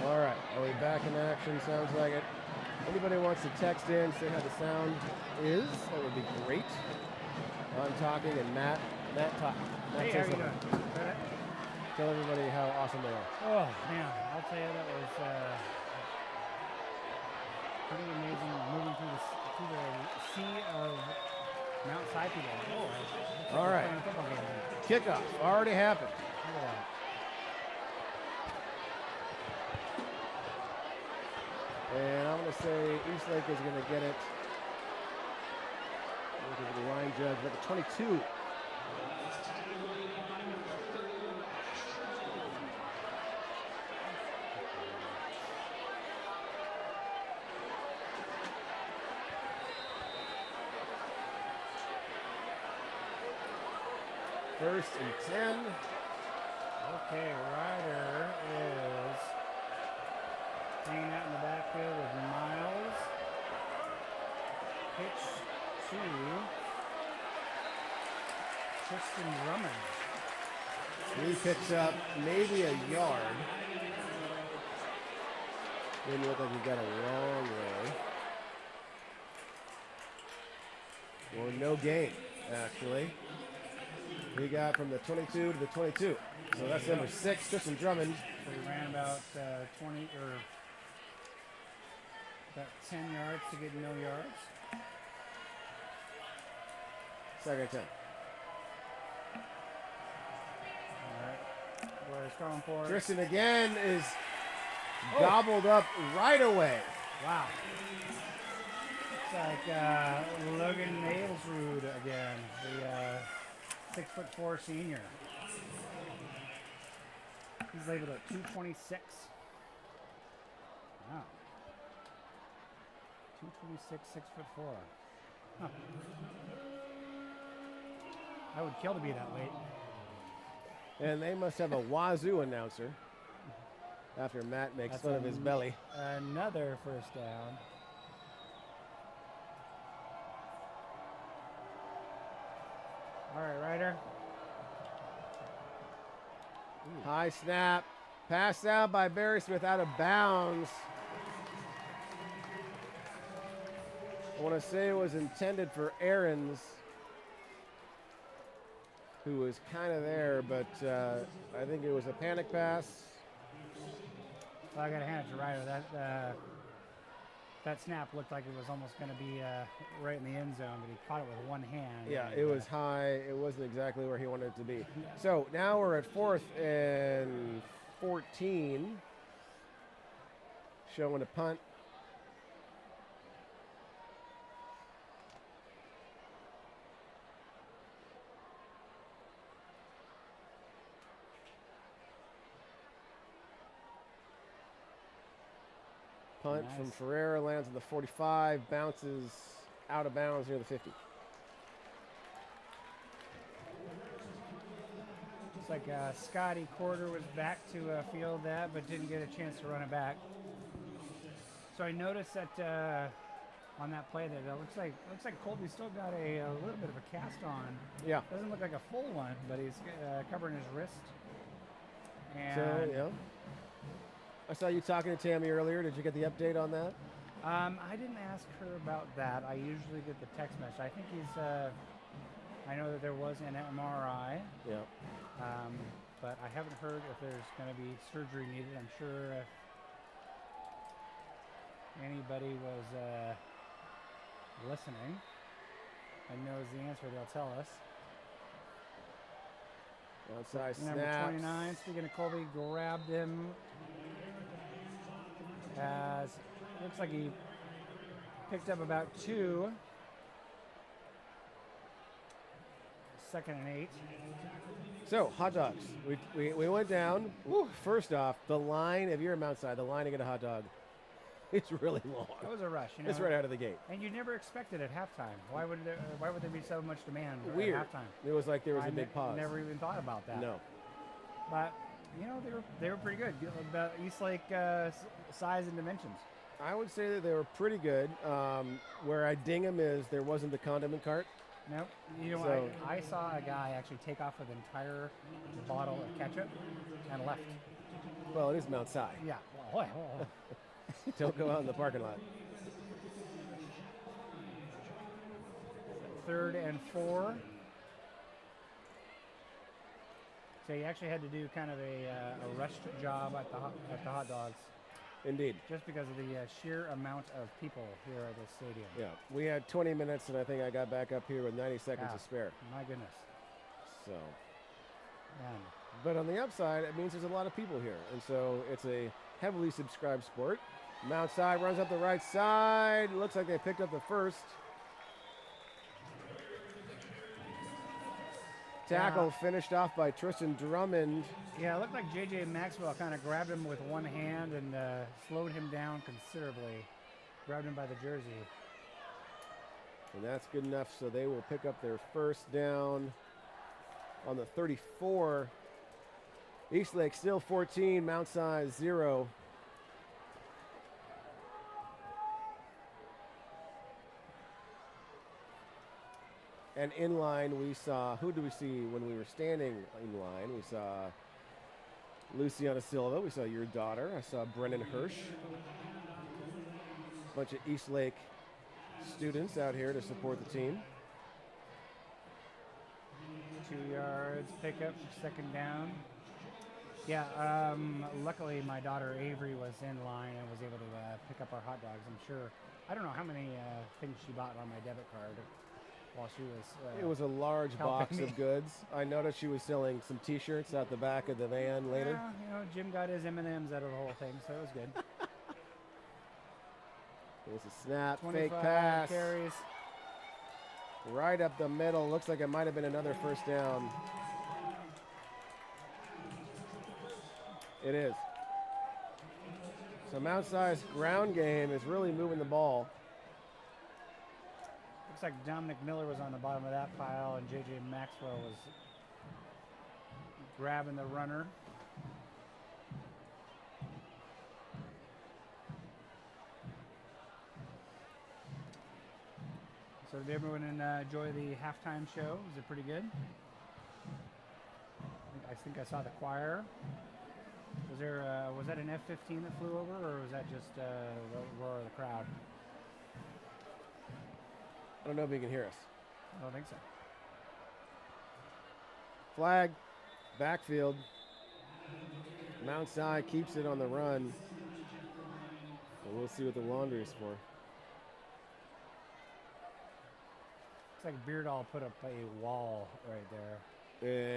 All right. Are we back in action? Sounds like it. Anybody wants to text in, say how the sound is, that would be great. I'm talking and Matt talk. Hey, how are you doing? Good? Tell everybody how awesome they are. Oh, man. I'll tell you, that was pretty amazing moving through the sea of Mount Saipi there. Oh, all right. Kickoff already happened. Look at that. And I'm going to say Eastlake is going to get it. Look at the line judge at the 22. First and 10. Okay, Ryder is hanging out in the backfield with Miles. Pitch to Tristan Drummond. He picks up maybe a yard. Didn't look like he got a long way. Or no gain, actually. He got from the 22 to the 22. So that's number 6, Tristan Drummond. So he ran about 20 or about 10 yards to get no yards. Second and 10. All right. We're going for Tristan again is gobbled up right away. Wow. Looks like Logan Nailsrud again, the 6'4" senior. He's labeled at 226. Wow. 226, 6'4". Huh. I would kill to be that weight. And they must have a Wazoo announcer after Matt makes fun of his belly. Another first down. All right, Ryder. High snap. Passed out by Barry Smith out of bounds. I want to say it was intended for Aaron's, who was kind of there, but I think it was a panic pass. Well, I got to hand it to Ryder. That snap looked like it was almost going to be right in the end zone, but he caught it with one hand. Yeah, it was high. It wasn't exactly where he wanted it to be. So now we're at 4th and 14. Showing a punt. Punt from Ferreira, lands on the 45, bounces out of bounds near the 50. Looks like Scotty Corder was back to field that, but didn't get a chance to run it back. So I noticed that on that play that it looks like Colby still got a little bit of a cast on. Yeah. Doesn't look like a full one, but he's covering his wrist. And So, yeah. I saw you talking to Tammy earlier. Did you get the update on that? I didn't ask her about that. I usually get the text message. I think he's. I know that there was an MRI. Yeah. But I haven't heard if there's going to be surgery needed. I'm sure if anybody was listening and knows the answer, they'll tell us. Outside Number snap. 29, speaking of Colby, grabbed him as looks like he picked up about 2. Second and 8. So, hot dogs. We went down. Woo, first off, the line, if you're a Mount Side, the line to get a hot dog, it's really long. It was a rush, you know. It's right out of the gate. And you never expected at halftime. Why would there be so much demand Weird. at halftime? It was like there was a big pause. Never even thought about that. No. But you know they were pretty good. About Eastlake size and dimensions. I would say that they were pretty good. Where I ding them is there wasn't the condiment cart. Nope. You know, So- I saw a guy actually take off with an entire bottle of ketchup and left. Well, it is Mount Si. Yeah. Don't go out in the parking lot. 3rd and 4. So you actually had to do kind of a rushed job at the hot dogs, Indeed. just because of the sheer amount of people here at this stadium. Yeah. We had 20 minutes, and I think I got back up here with 90 seconds Yeah. to spare. My goodness. So, Man. but on the upside, it means there's a lot of people here, and so it's a heavily subscribed sport. Mount Si runs up the right side. Looks like they picked up the first. Tackle finished off by Tristan Drummond. Yeah, it looked like J.J. Maxwell kind of grabbed him with one hand and slowed him down considerably. Grabbed him by the jersey. And that's good enough, so they will pick up their first down on the 34. Eastlake still 14, Mount Si 0. And in line, we saw, who do we see when we were standing in line? We saw Luciana Silva. We saw your daughter. I saw Brennan Hirsch. A bunch of Eastlake students out here to support the team. 2 yards, pickup, 2nd down. Yeah, luckily my daughter Avery was in line and was able to pick up our hot dogs. I'm sure, I don't know how many things she bought on my debit card while she was. It was a large helping box me. of goods. I noticed she was selling some T-shirts out the back of the van later. Yeah, you know, Jim got his M&Ms out of the whole thing, so it was good. It was a snap, 25 fake pass, carries. right up the middle. Looks like it might have been another first down. It is. So Mount Si's ground game is really moving the ball. Looks like Dominic Miller was on the bottom of that pile, and J.J. Maxwell was grabbing the runner. So did everyone enjoy the halftime show? Was it pretty good? I think I saw the choir. Was there was that an F-15 that flew over, or was that just the roar of the crowd? I don't know if you can hear us. I don't think so. Flag, backfield. Mount Si keeps it on the run. And we'll see what the laundry is for. Looks like Beardall put up a wall right there.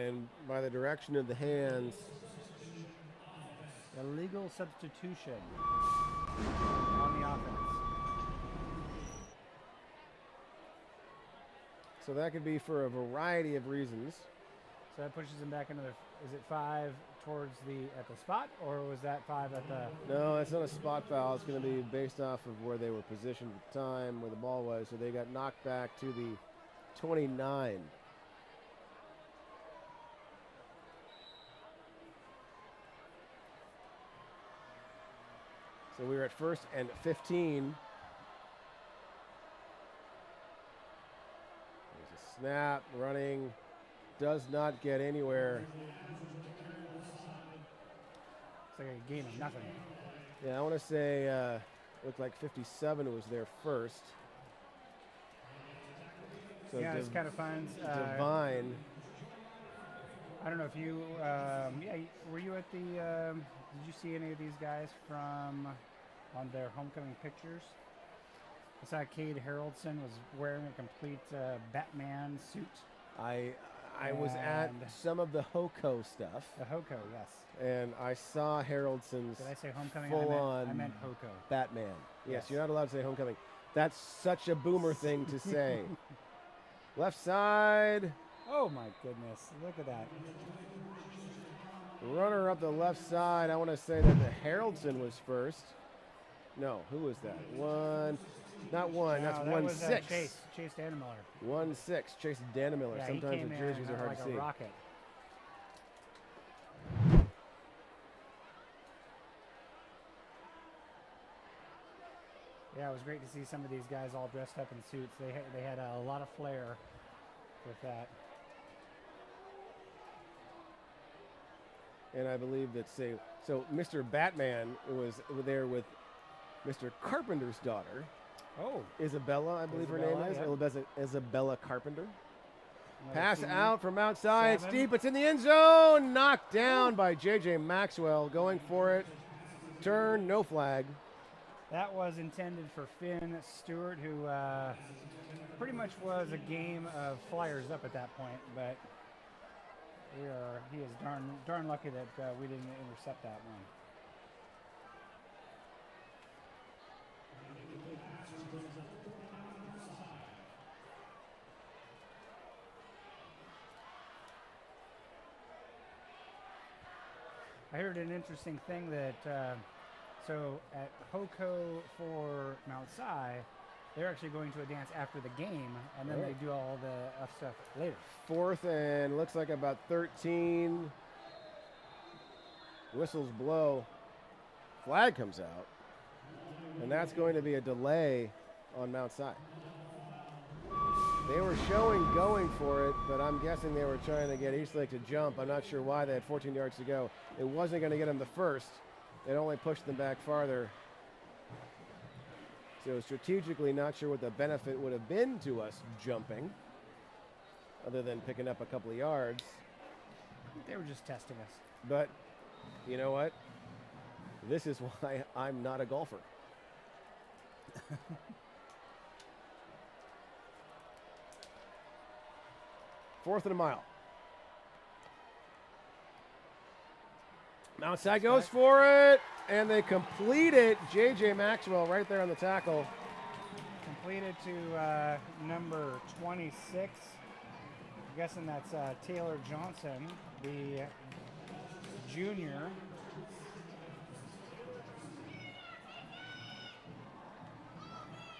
And by the direction of the hands, Illegal substitution on the offense. so that could be for a variety of reasons. So that pushes him back into the. Is it 5 towards at the spot, or was that 5 at the? No, it's not a spot foul. It's going to be based off of where they were positioned at the time, where the ball was. So they got knocked back to the 29. So we were at 1st and 15. There's a snap, running, does not get anywhere. It's like a game of nothing. Yeah, I want to say looked like 57 was there first. So Yeah, it's kind of fun. Divine. I don't know if you. Were you at the? Did you see any of these guys from on their homecoming pictures? I saw Cade Haroldson was wearing a complete Batman suit. I was at And- some of the Hoko stuff, The Hoko, yes. and I saw Haroldsson's Did I say homecoming? full I on meant Hoko. Batman. Yes, Yes. you're not allowed to say homecoming. That's such a boomer thing to say. Left side, Oh my goodness! Look at that. runner up the left side. I want to say that the Haroldson was first. No, who was that? Not one. That's No, that 1-6. was, Chase Dannemiller. 1-6. Chase Dannemiller. Yeah, he Sometimes came the in jerseys are hard like to a see. rocket. Yeah, it was great to see some of these guys all dressed up in suits. They had a lot of flair with that. And I believe that so Mr. Batman was there with Mr. Carpenter's daughter, Oh, Isabella, I believe her name Isabella, is. Isabella Carpenter. another Pass teammate. out from outside. 7. It's deep. It's in the end zone. Knocked down by J.J. Maxwell. Going for it. Turn. No flag. That was intended for Finn Stewart, who pretty much was a game of flyers up at that point, but he is darn lucky that we didn't intercept that one. I heard an interesting thing that so at Hoko for Mount Si, they're actually going to a dance after the game, and then Oh. they do all the stuff later. 4th and looks like about 13. Whistles blow. Flag comes out. And that's going to be a delay on Mount Si. They were showing going for it, but I'm guessing they were trying to get Eastlake to jump. I'm not sure why. They had 14 yards to go. It wasn't going to get them the first. It only pushed them back farther. So strategically, not sure what the benefit would have been to us jumping, other than picking up a couple of yards. I think they were just testing us. But you know what? This is why I'm not a golfer. 4th and a mile. Mount Si goes for it, and they complete it. J.J. Maxwell right there on the tackle. Completed to number 26. I'm guessing that's Taylor Johnson, the junior.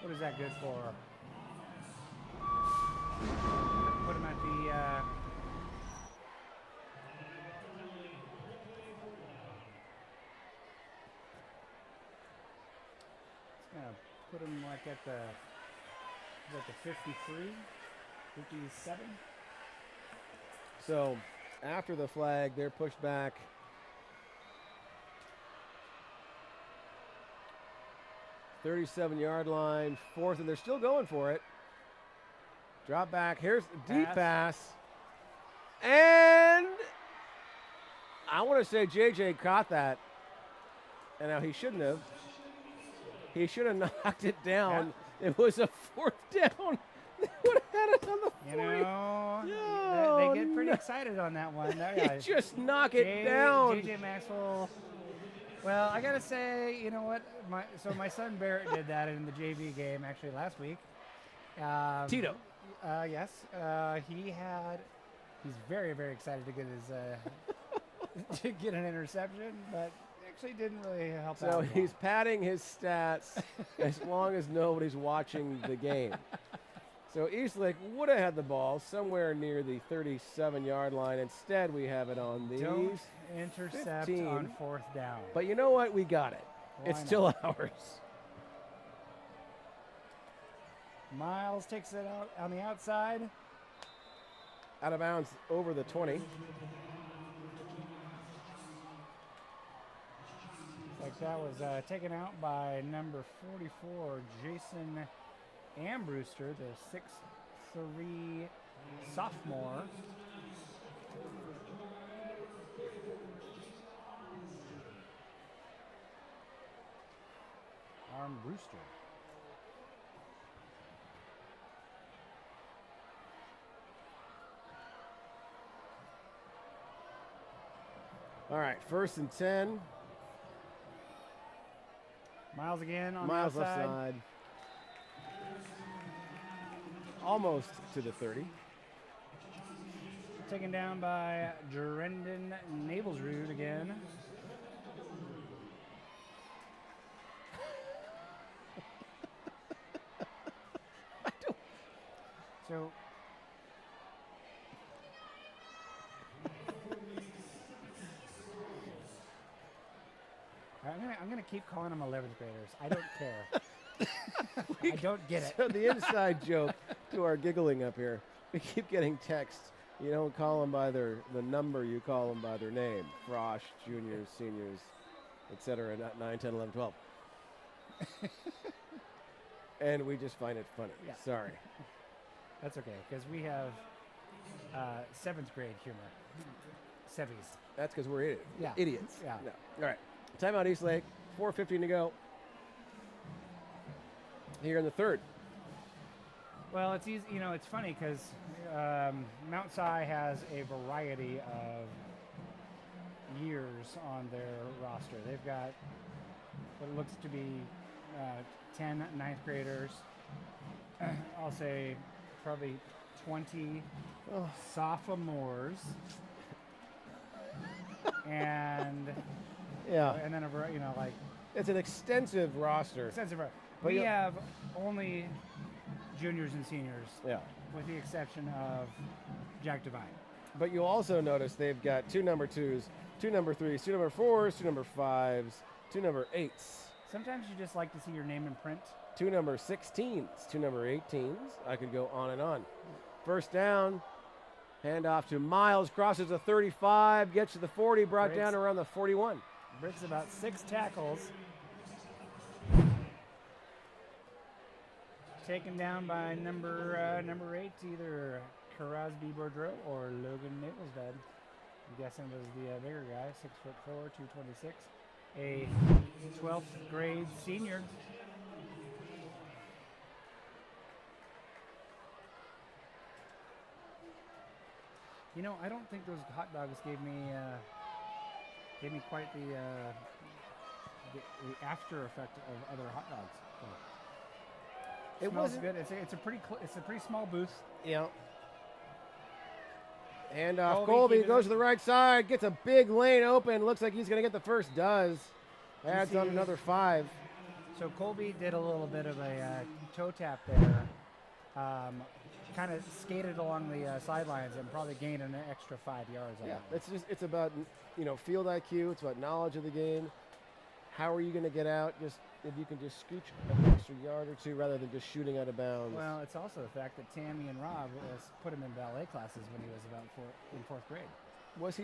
What is that good for? Put him at the it's gonna put him like at the 53, 57. So after the flag, they're pushed back. "37-yard line, 4th, and they're still going for it. Drop back. Here's a deep pass. And I want to say JJ caught that. And now he shouldn't have. He should have knocked it down. It was a 4th down. They would have had it on the 40. You know, No, they get pretty excited on that one. They just knock it down. JJ Maxwell. Well, I gotta say, you know what? My son Barrett did that in the JV game actually last week. Tito. Yes, he's very, very excited to get his to get an interception, but actually didn't really help out. So a lot. he's padding his stats as long as nobody's watching the game. So Eastlake would have had the ball somewhere near the 37-yard line. Instead, we have it on the Don't intercept 15. on 4th down. But you know what? We got it. Why It's not? still ours. Miles takes it out on the outside. Out of bounds over the 20. Like that was taken out by number 44, Jason Ambrewster, the 6'3" sophomore. Brewster. All right, 1st and 10. Miles again on Miles the left outside. side. Almost to the 30. Taken down by Durendon Nablesrud again. So I'm gonna keep calling them 11th graders. I don't care. I don't get it. So the inside joke to our giggling up here. We keep getting texts. You don't call them by the number, you call them by their name. Frosh, juniors, seniors, etc. Not 9, 10, 11, 12. And we just find it funny. Yeah. Sorry. That's okay, because we have 7th grade humor. Sevies. That's because we're Yeah. idiots. Yeah. No. All right. Timeout Eastlake. 4:15 to go. Here in the third. Well, it's easy. You know, it's funny because Mount Si has a variety of years on their roster. They've got what looks to be 10 ninth graders. I'll say probably 20 sophomores. and Yeah. and then like It's an extensive roster. extensive. But We you- have only juniors and seniors, Yeah. with the exception of Jack Devine. But you'll also notice they've got 2 number 2s, 2 number 3s, 2 number 4s, 2 number 5s, 2 number 8s, Sometimes you just like to see your name in print. 2 number 16s, 2 number 18s. I could go on and on. First down, handoff to Miles, crosses the 35, gets to the 40, brought Breaks. down around the 41. Breaks about 6 tackles. Taken down by number 8, either Crosby Boudreau or Logan Maplesbed. I'm guessing it was the bigger guy, 6'4", 226, a 12th grade senior. You know, I don't think those hot dogs gave me quite the after effect of other hot dogs. So, It smells wasn't good. It's a pretty small booth. Yeah. Handoff, Colby Colby keeping goes it- to the right side, gets a big lane open. Looks like he's going to get the first. Does. Adds on see- another 5. So Colby did a little bit of a toe tap there. Kind of skated along the sidelines and probably gained an extra 5 yards. On Yeah, that. it's about field IQ. It's about knowledge of the game. How are you going to get out? Just if you can just scooch an extra yard or 2 rather than just shooting out of bounds. Well, it's also the fact that Tammy and Rob put him in ballet classes when he was about in 4th grade. Was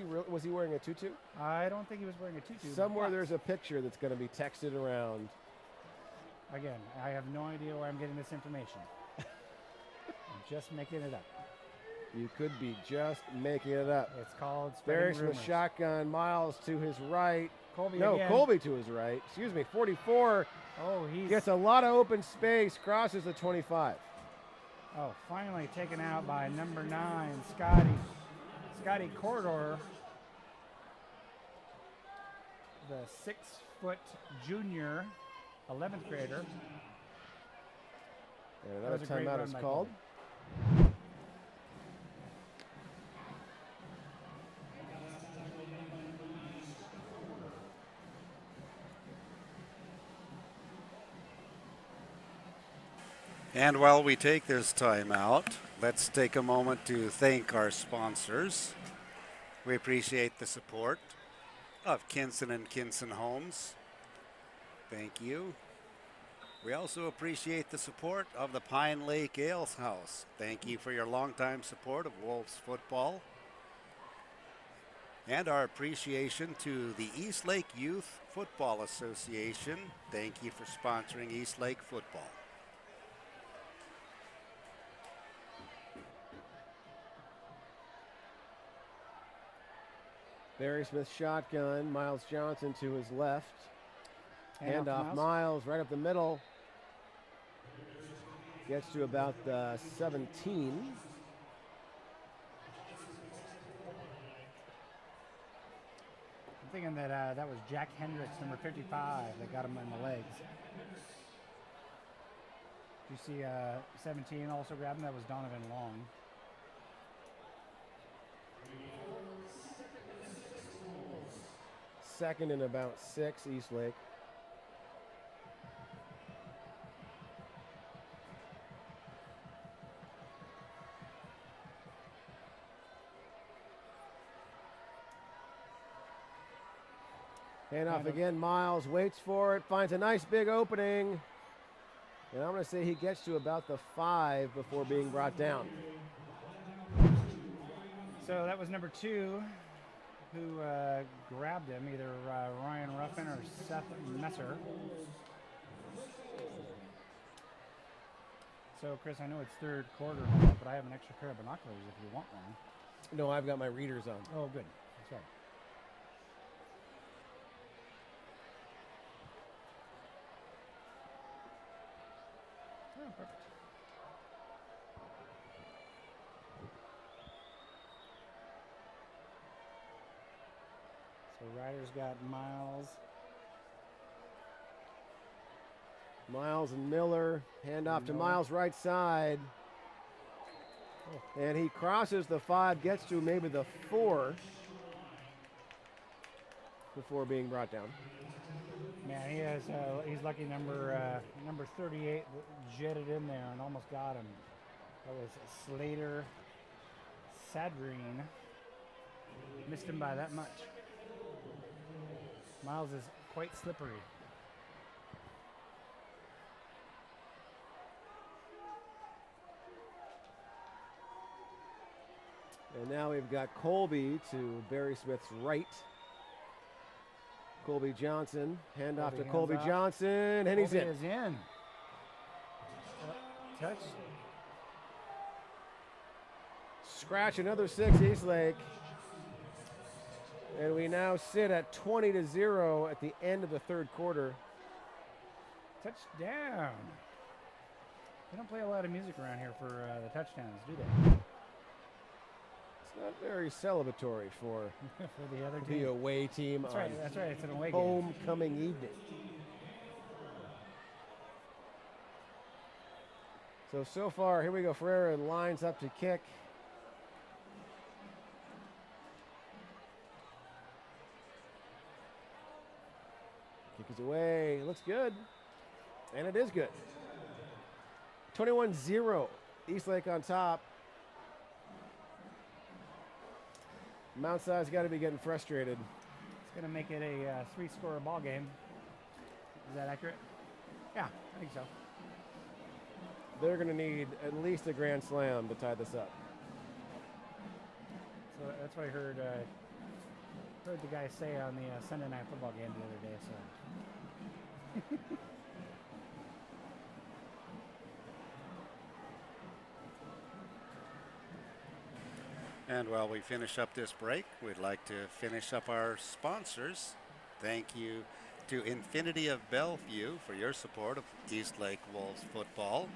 he wearing a tutu? I don't think he was wearing a tutu. Somewhere but there's a picture that's going to be texted around. Again, I have no idea where I'm getting this information. I'm just making it up. You could be just making it up. It's called spreading Barris with rumors. shotgun. Miles to his right. Colby No, again. Colby to his right. Excuse me, 44. Oh, he's Gets a lot of open space. Crosses the 25. finally taken out by number 9, Scotty Corridor, the 6-foot junior, 11th grader. And That was another a great timeout run is by called. And while we take this time out, let's take a moment to thank our sponsors. We appreciate the support of Kinson and Kinson Homes. Thank you. We also appreciate the support of the Pine Lake Ales House. Thank you for your longtime support of Wolves football. And our appreciation to the Eastlake Youth Football Association. Thank you for sponsoring Eastlake football. Barry Smith shotgun. Miles Johnson to his left. Handoff to Handoff Miles. Miles right up the middle. Gets to about the 17. I'm thinking that that was Jack Hendricks, number 55, that got him in the legs. You see 17 also grabbed him? That was Donovan Long. Second and about 6, Eastlake. Handoff again, Miles waits for it, finds a nice big opening. And I'm going to say he gets to about the 5 before being brought down. So that was number 2 who grabbed him, either Ryan Ruffin or Seth Messer. So, Chris, I know it's third quarter now, but I have an extra pair of binoculars if you want one. No, I've got my readers on. Oh, good. That's right. Oh, perfect. So Ryder's got Miles. Miles and Miller. Hand off to Miller. Miles, right side. And he crosses the 5, gets to maybe the 4 before being brought down. Man, he has. He's lucky. Number 38 jetted in there and almost got him. That was Slater Sadrine. Missed him by that much. Miles is quite slippery. And now we've got Colby to Barry Smith's right. Colby Johnson, hand off to Colby Colby hands off. Johnson, and he's Colby in. is in. Touch. Scratch another 6, Eastlake. And we now sit at 20-0 at the end of the third quarter. Touchdown. They don't play a lot of music around here for the touchdowns, do they? It's not very celebratory for For the other the team. away team That's on right. That's right. It's an away game. homecoming evening. So far, here we go. Ferreira lines up to kick. Kick is away. It looks good. And it is good. 21-0. Eastlake on top. Mount Side's got to be getting frustrated. It's going to make it a 3-score ball game. Is that accurate? Yeah, I think so. They're going to need at least a grand slam to tie this up. So that's what I heard. Heard the guy say on the Sunday night football game the other day. So. And while we finish up this break, we'd like to finish up our sponsors. Thank you to Infinity of Bellevue for your support of Eastlake Wolves football.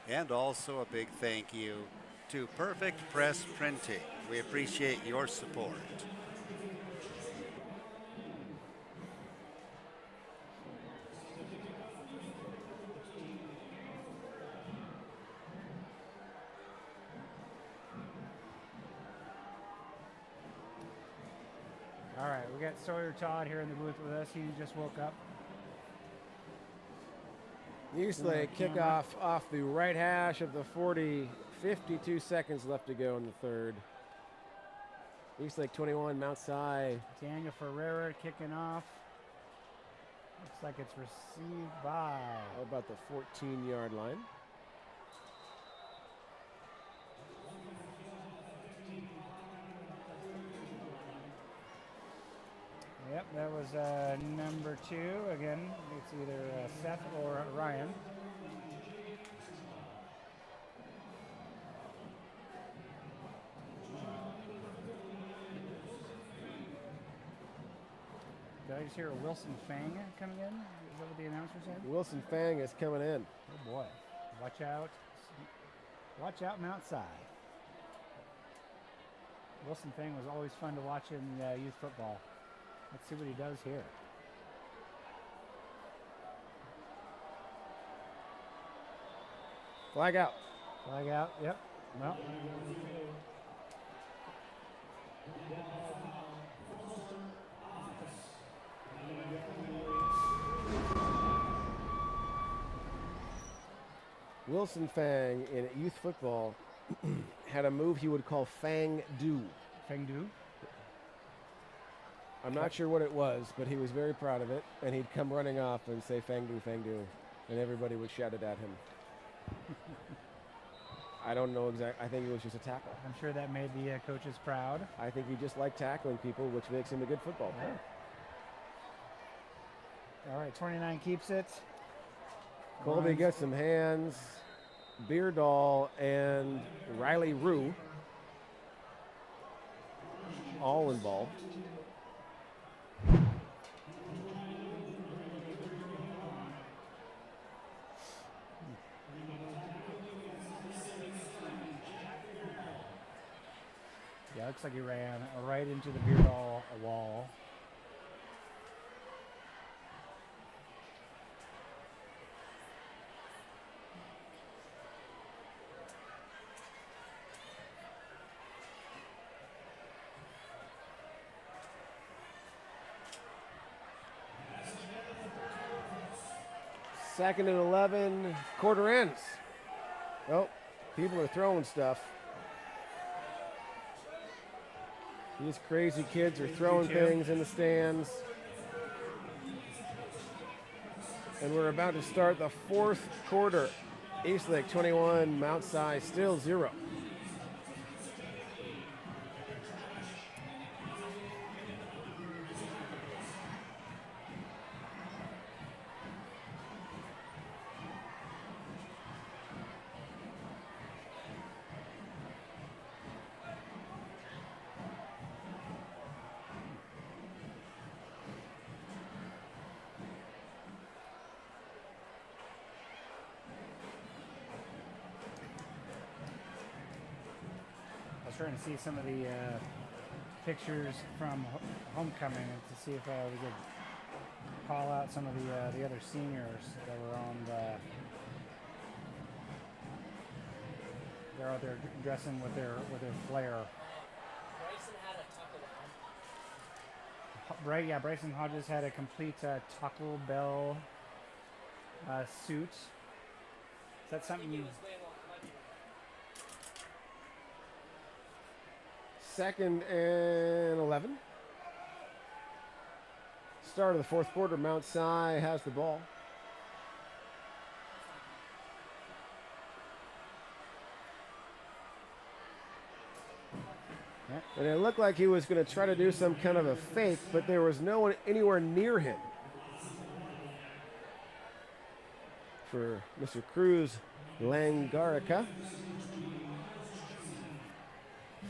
And also a big thank you to Perfect Press Printing. We appreciate your support. All right, we got Sawyer Todd here in the booth with us. He just woke up. Eastlake kickoff off the right hash of the 40. 52 seconds left to go in the third. Eastlake 21, Mount Si. Daniel Ferreira kicking off. Looks like it's received by. How about the 14-yard line? Yep, that was number 2. Again, it's either Seth or Ryan. Did I just hear Wilson Fang coming in? Is that what the announcer said? Wilson Fang is coming in. Oh boy. Watch out. Watch out, Mount Si. Wilson Fang was always fun to watch in youth football. Let's see what he does here. Flag out. Flag out, yep. Well. Wilson Fang in youth football had a move he would call Fang Do. Fang Do? I'm not sure what it was, but he was very proud of it, and he'd come running off and say Fang Do, and everybody would shout it at him. I don't know exactly. I think it was just a tackle. I'm sure that made the coaches proud. I think he just liked tackling people, which makes him a good football player. All right, 29 keeps it. Colby Runs. gets some hands. Beardall and Riley Rue all involved. Yeah, looks like he ran right into the Beardall wall. Second and 11, quarter ends. Oh, people are throwing stuff. These crazy kids are throwing things in the stands. And we're about to start the fourth quarter. Eastlake 21, Mount Si still 0. I was trying to see some of the pictures from homecoming and to see if we could call out some of the other seniors that were on the. They're out there dressing with their flair. Bryson had a Taco Bell. Right, yeah. Bryson Hodges had a complete Taco Bell suit. Is that something He you? was way more much. Second and 11. Start of the fourth quarter, Mount Si has the ball. Yeah. And it looked like he was going to try to do some kind of a fake, but there was no one anywhere near him. For Mr. Cruz Langarica.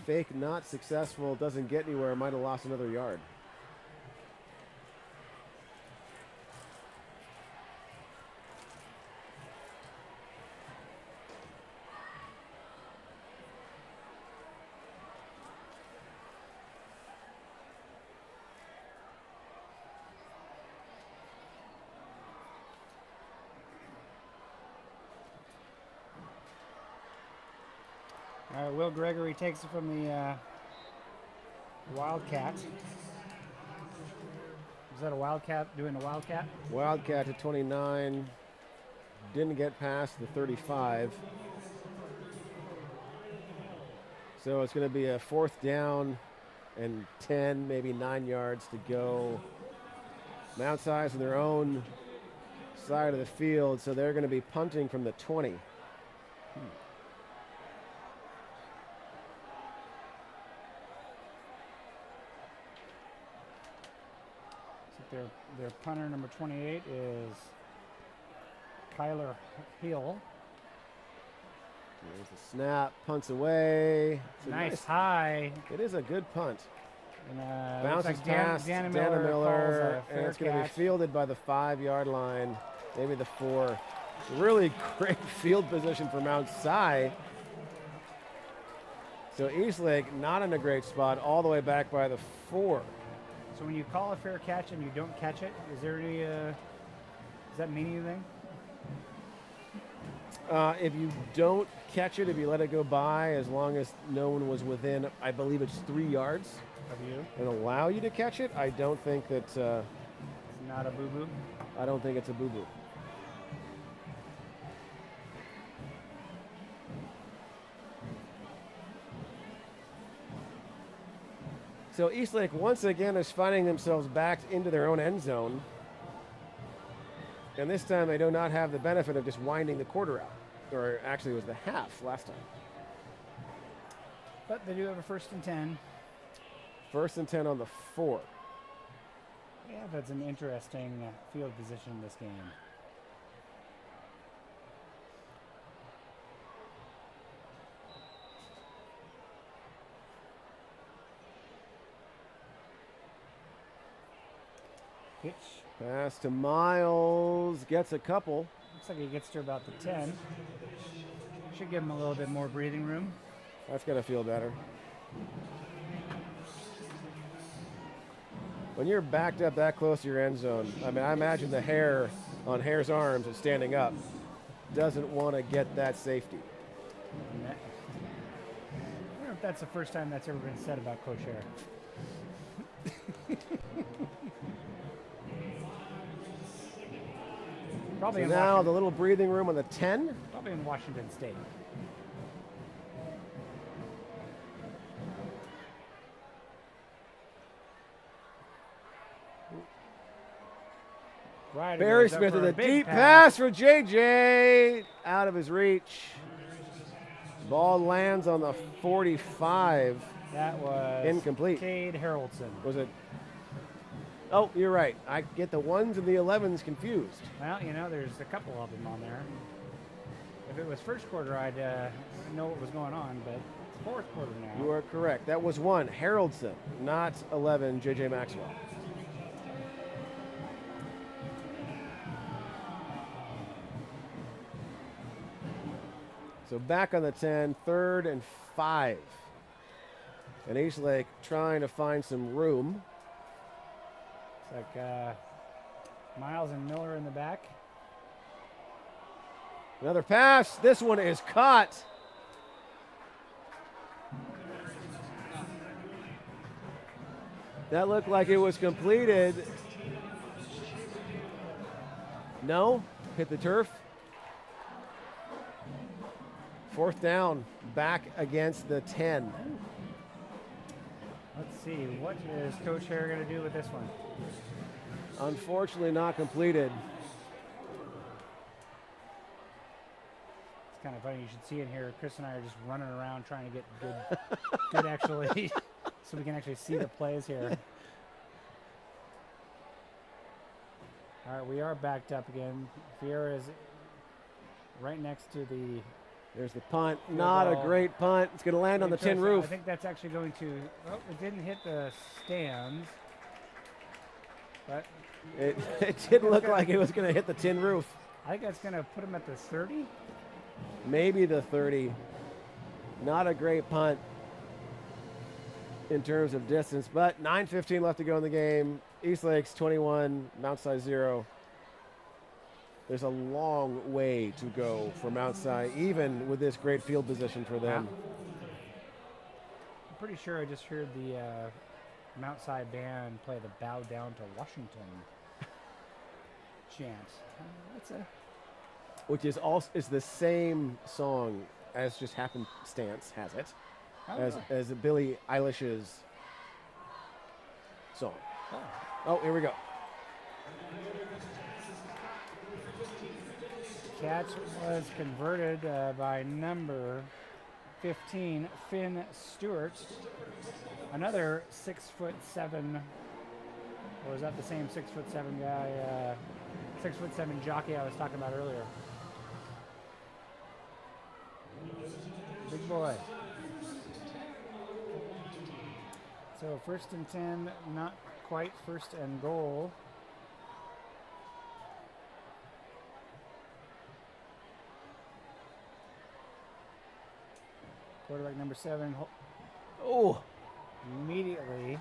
Fake not successful, doesn't get anywhere, might have lost another yard. All right, Will Gregory takes it from the Wildcat. Is that a Wildcat doing a Wildcat? Wildcat to 29, didn't get past the 35. So it's going to be a fourth down and 10, maybe 9 yards to go. Mount Si's in their own side of the field, so they're going to be punting from the 20. Their punter number 28 is Kyler Hill. There's the snap, punts away. It's a Nice high. It is a good punt. And, Bounces looks like past Dana Dana Miller, Miller, calls a and it's fair going to be catch. fielded by the 5-yard line, maybe the 4. Really great field position for Mount Si. So Eastlake not in a great spot, all the way back by the 4. So when you call a fair catch and you don't catch it, is there any? Does that mean anything? If you don't catch it, if you let it go by, as long as no one was within, I believe it's 3 yards, Of you? and allow you to catch it, I don't think that. It's not a boo-boo. I don't think it's a boo-boo. So Eastlake once again is finding themselves backed into their own end zone. And this time they do not have the benefit of just winding the quarter out. or actually it was the half last time. But they do have a 1st and 10. 1st and 10 on the 4. Yeah, that's an interesting field position in this game. Pitch. Pass to Miles. Gets a couple. Looks like he gets to about the 10. Should give him a little bit more breathing room. That's going to feel better. When you're backed up that close to your end zone, I mean, I imagine the hair on Hare's arms is standing up. Doesn't want to get that safety. I wonder if that's the first time that's ever been said about Coach Hare. Probably So in now Washington, the little breathing room on the 10. probably in Washington State. Ryder Barry goes up Smith for with a big deep pass for JJ. Out of his reach. Ball lands on the 45. That was Incomplete. Cade Harrelson. Was it? Oh, you're right. I get the 1s and the 11s confused. Well, you know, there's a couple of them on there. If it was first quarter, I'd know what was going on, but it's fourth quarter now. You are correct. That was 1, Harrelson, not 11, JJ Maxwell. So back on the 10, 3rd and 5. And Eastlake trying to find some room. It's like Miles and Miller in the back. Another pass. This one is caught. That looked like it was completed. No, hit the turf. 4th down, back against the 10. Let's see, what is Coach Hare going to do with this one? Unfortunately not completed. It's kind of funny. You should see in here. Chris and I are just running around trying to get good actually, so we can actually see the plays here. All right, we are backed up again. Fiera is right next to the. There's the punt. Not a great punt. It's going to land on the tin Interesting. roof. I think that's actually going to. Oh, it didn't hit the stands, but It didn't look like it was going to hit the tin roof. I think that's going to put him at the 30. Maybe the 30. Not a great punt in terms of distance, but 9:15 left to go in the game. Eastlake's 21, Mount Si 0. There's a long way to go for Mount Si, even with this great field position for them. I'm pretty sure I just heard the Mount Si band play the "Bow Down to Washington" chant. That's a Which is also is the same song as just happenstance has it, as Billie Eilish's song. Oh, here we go. catch was converted by number 15, Finn Stewart. Another 6'7", or is that the same 6'7" guy? 6'7" jockey I was talking about earlier. Big boy. So 1st and 10, not quite 1st and goal. Quarterback number 7. Oh, Immediately.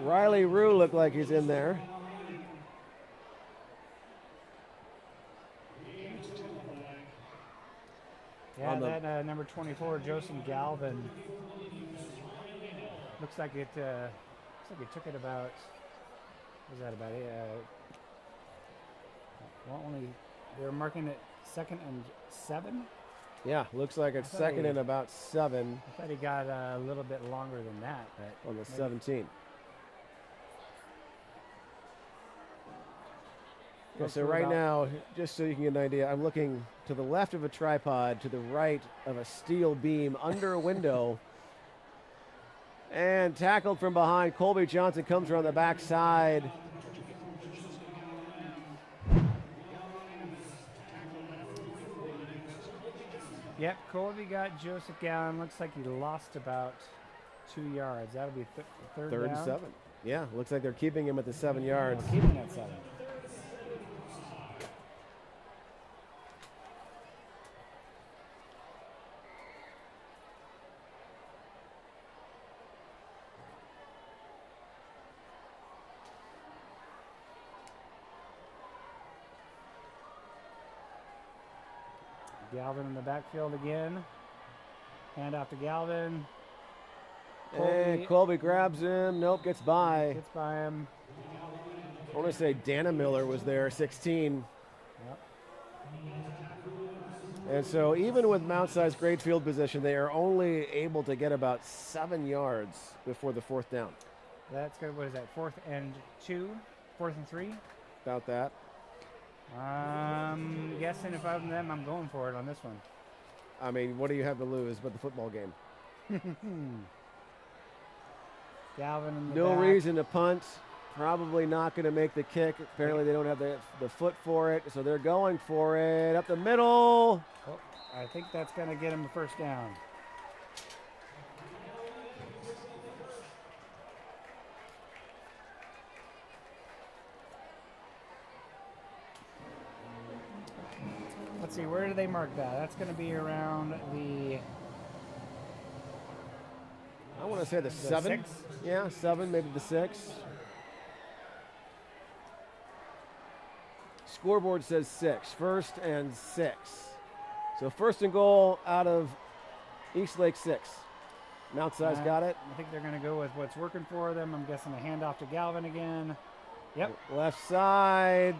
Riley Rue looked like he's in there. Yeah, On the- that number 24, Joseph Galvin. Looks like it took it about. What was that about? Well, only they were marking it 2nd and 7. Yeah, looks like it's I thought 2nd and about 7 I thought he got a little bit longer than that, but on the maybe- 17. Yeah, so for right about- now, just so you can get an idea, I'm looking to the left of a tripod, to the right of a steel beam under a window. And tackled from behind, Colby Johnson comes around the backside. Yep, Colby got Joseph Gallen. Looks like he lost about 2 yards. That'll be third Third and down. 7. Yeah, looks like they're keeping him at the 7 yards. Oh, keeping at 7. Galvin in the backfield again. Hand off to Galvin. And Colby grabs him. Nope, gets by. Gets by him. I want to say Dana Miller was there, 16. Yep. And so even with Mount-Size great field position, they are only able to get about 7 yards before the 4th down. That's good. What is that? 4th and 2? 4th and 3? About that. Guessing if I'm them, I'm going for it on this one. I mean, what do you have to lose but the football game? Galvin in the No back. reason to punt. Probably not going to make the kick. Apparently they don't have the foot for it, so they're going for it. Up the middle. Oh, I think that's going to get him a first down. Let's see, where do they mark that? That's going to be around the I want to say the 7. 6? Yeah, 7, maybe the 6. Scoreboard says 6. 1st and 6. So 1st and goal out of Eastlake 6. Mount-Size got it. I think they're going to go with what's working for them. I'm guessing a handoff to Galvin again. Yep. Left side.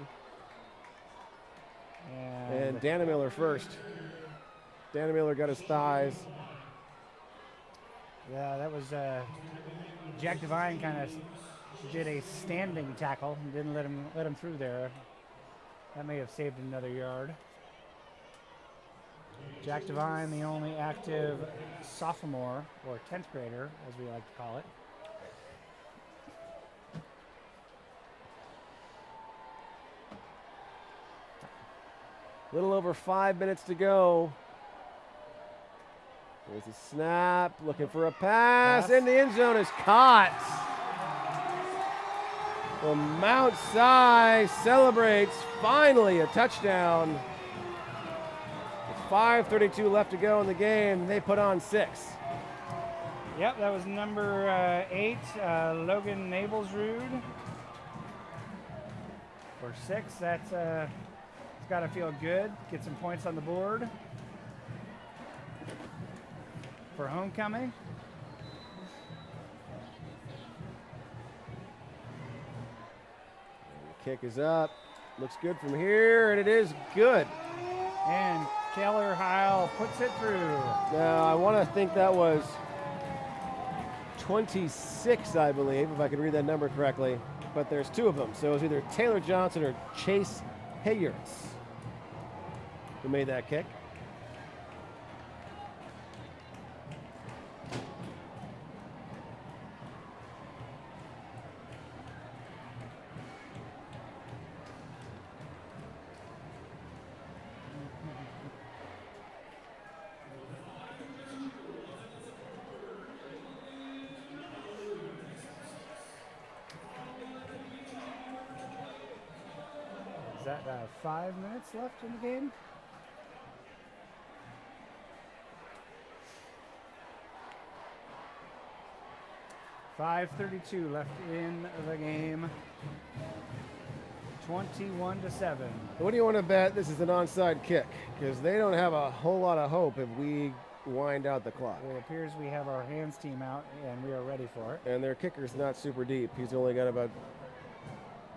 And And Dana Miller first. Dana Miller got his thighs. yeah, that was Jack Devine kind of did a standing tackle and didn't let him through there. That may have saved another yard. Jack Devine, the only active sophomore or 10th grader, as we like to call it. Little over 5 minutes to go. There's a snap, looking for a pass, Pass. and the end zone is caught. Well, Mount Si celebrates finally a touchdown. With 5:32 left to go in the game, they put on 6. Yep, that was number 8, Logan Nablesrud. For 6, that's it's got to feel good. Get some points on the board for homecoming. Kick is up. Looks good from here, and it is good. And Taylor Heil puts it through. Now, I want to think that was 26, I believe, if I could read that number correctly. But there's 2 of them. So it was either Taylor Johnson or Chase Hayerts who made that kick. Is that 5 minutes left in the game? .5:32 left in the game. 21-7. What do you want to bet this is an onside kick? Because they don't have a whole lot of hope if we wind out the clock. It appears we have our hands team out and we are ready for it. And their kicker's not super deep. He's only got about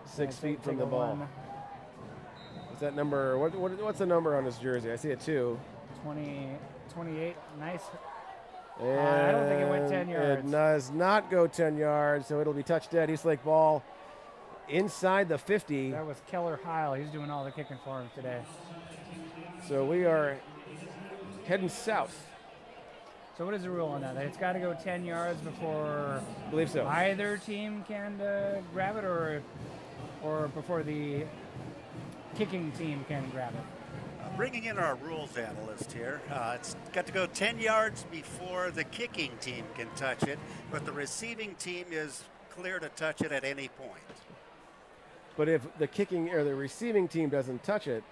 6 feet from the ball. Is that number, what's the number on his jersey? I see a 2. 28. Nice. And I don't think it went 10 yards. It does not go 10 yards, so it'll be touch dead. Eastlake ball inside the 50. That was Keller Heil. He's doing all the kicking for him today. So we are heading south. So what is the rule on that? It's got to go 10 yards before I believe so. either team can grab it, or before the kicking team can grab it. Bringing in our rules analyst here. It's got to go 10 yards before the kicking team can touch it, but the receiving team is clear to touch it at any point. But if the kicking or the receiving team doesn't touch it,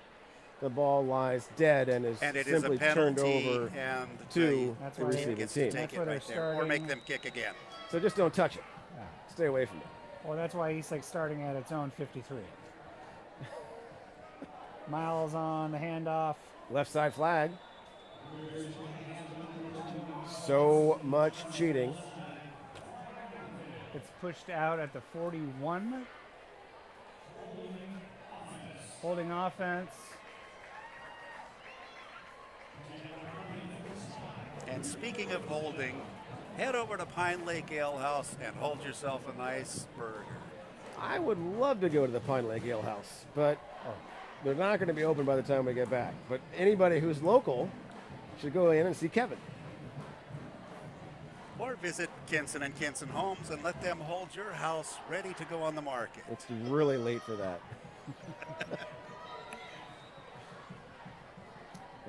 the ball lies dead and is And it is a simply turned penalty, over and to That's the why receiving gets to team. take That's it why they're right there, or make starting- them kick again. So just don't touch it. Yeah. Stay away from it. Well, that's why Eastlake starting at its own 53. Miles on the handoff. Left side flag. So much cheating. It's pushed out at the 41. Holding offense. And speaking of holding, head over to Pine Lake Ale House and hold yourself a nice burger. I would love to go to the Pine Lake Ale House, but they're not going to be open by the time we get back. But anybody who's local should go in and see Kevin. Or visit Kinson and Kinson Homes and let them hold your house ready to go on the market. It's really late for that.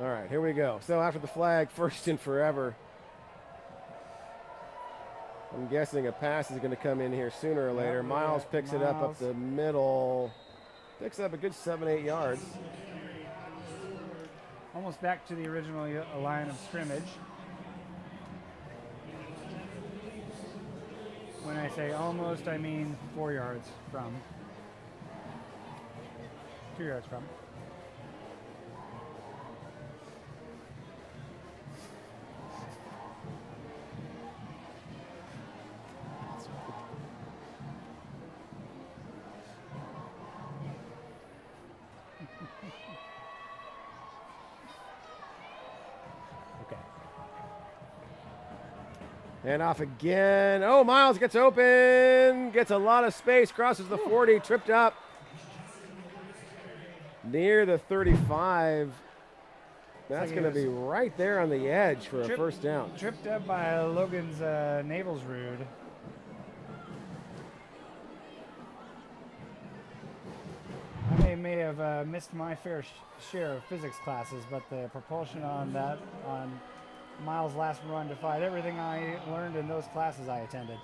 All right, here we go. So after the flag, first and forever. I'm guessing a pass is going to come in here sooner or later. we Miles got picks it up Miles. the middle. Picks up a good 7-8 yards. Almost back to the original line of scrimmage. When I say almost, I mean 4 yards from. 2 yards from. Okay. And off again. Oh, Miles gets open. Gets a lot of space. Crosses the 40. Tripped up. Near the 35. That's like he going to was be right there on the edge for a Trip- first down. Tripped up by Logan's Navelsrud. I may have missed my fair share of physics classes, but the propulsion on Miles' last run defied everything I learned in those classes I attended.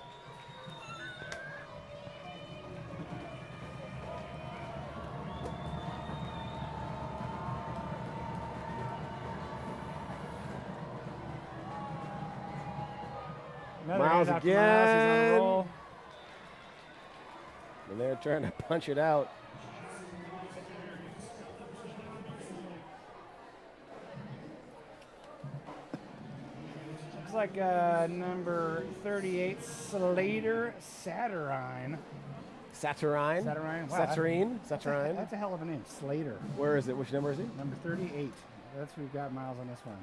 Another Miles handoff to Miles, he's on a again. roll. And they're trying to punch it out. Looks like number 38, Slater Saturnine. Saturnine. Saturnine? Wow, Saturnine. Saturnine. That's a hell of a name, Slater. Where is it? Which number is he? Number 38. That's who got Miles on this one.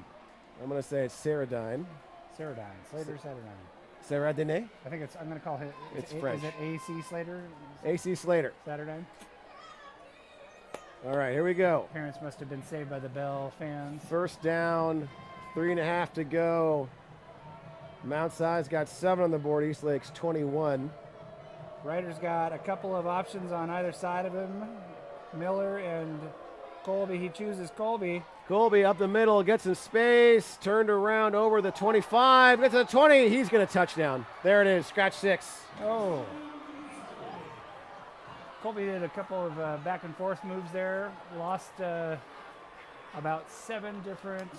I'm going to say it's Saradine. Saradine. Slater Saturnine. Saradine? I think I'm going to call it. It's French. Is it AC Slater? AC Slater. Saturnine? All right, here we go. Parents must have been saved by the Bell fans. First down, 3.5 to go. Mount Side's got 7 on the board. Eastlake's 21. Ryder's got a couple of options on either side of him. Miller and Colby. He chooses Colby. Colby up the middle, gets some space, turned around over the 25, gets to the 20. He's going to touchdown. There it is, scratch 6. Oh. Colby did a couple of back and forth moves there. Lost about 7 different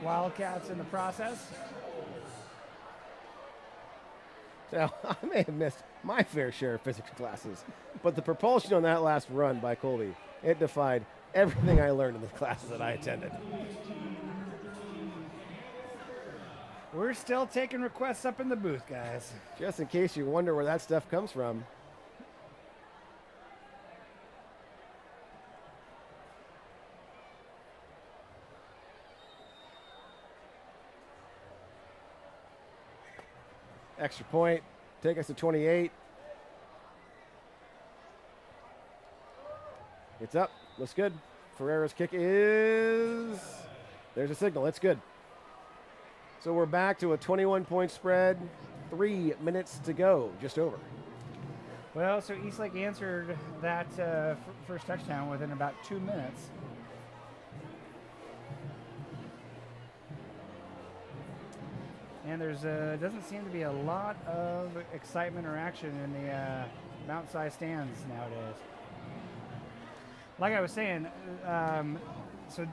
Wildcats in the process. So I may have missed my fair share of physics classes, but the propulsion on that last run by Colby, it defied everything I learned in the classes that I attended. We're still taking requests up in the booth, guys. Just in case you wonder where that stuff comes from. Extra point, take us to 28. It's up. Looks good. Ferreira's kick is... There's a signal. It's good. So we're back to a 21-point spread. 3 minutes to go. Just over. Well, so Eastlake answered that first touchdown within about 2 minutes. And there's doesn't seem to be a lot of excitement or action in the Mount Si stands nowadays. Like I was saying, so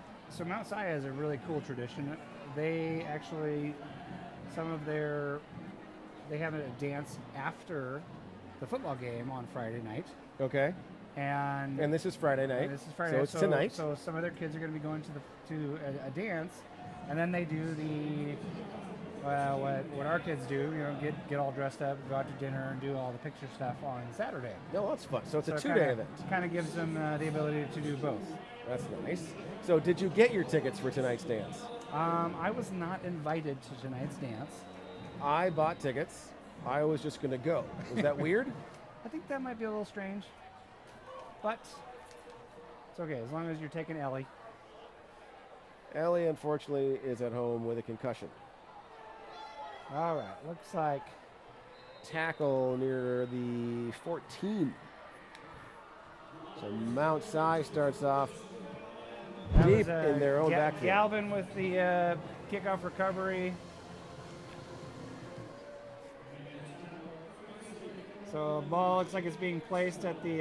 Mount Si has a really cool tradition. They actually, they have a dance after the football game on Friday night. Okay. And this is Friday night. this is Friday So night. it's tonight. So some of their kids are going to be going to a dance, and then they do the what our kids do. You know, get all dressed up, go out to dinner, and do all the picture stuff on Saturday. No, that's fun. So it's a it two-day event. Kind of gives them the ability to do both. That's nice. So did you get your tickets for tonight's dance? I was not invited to tonight's dance. I bought tickets. I was just going to go. Was that weird? I think that might be a little strange, but it's okay as long as you're taking Ellie. Ellie, unfortunately, is at home with a concussion. All right, looks like Tackle near the 14. So Mount Si starts off that deep was, in their own backfield. Galvin with the kickoff recovery. So ball looks like it's being placed at the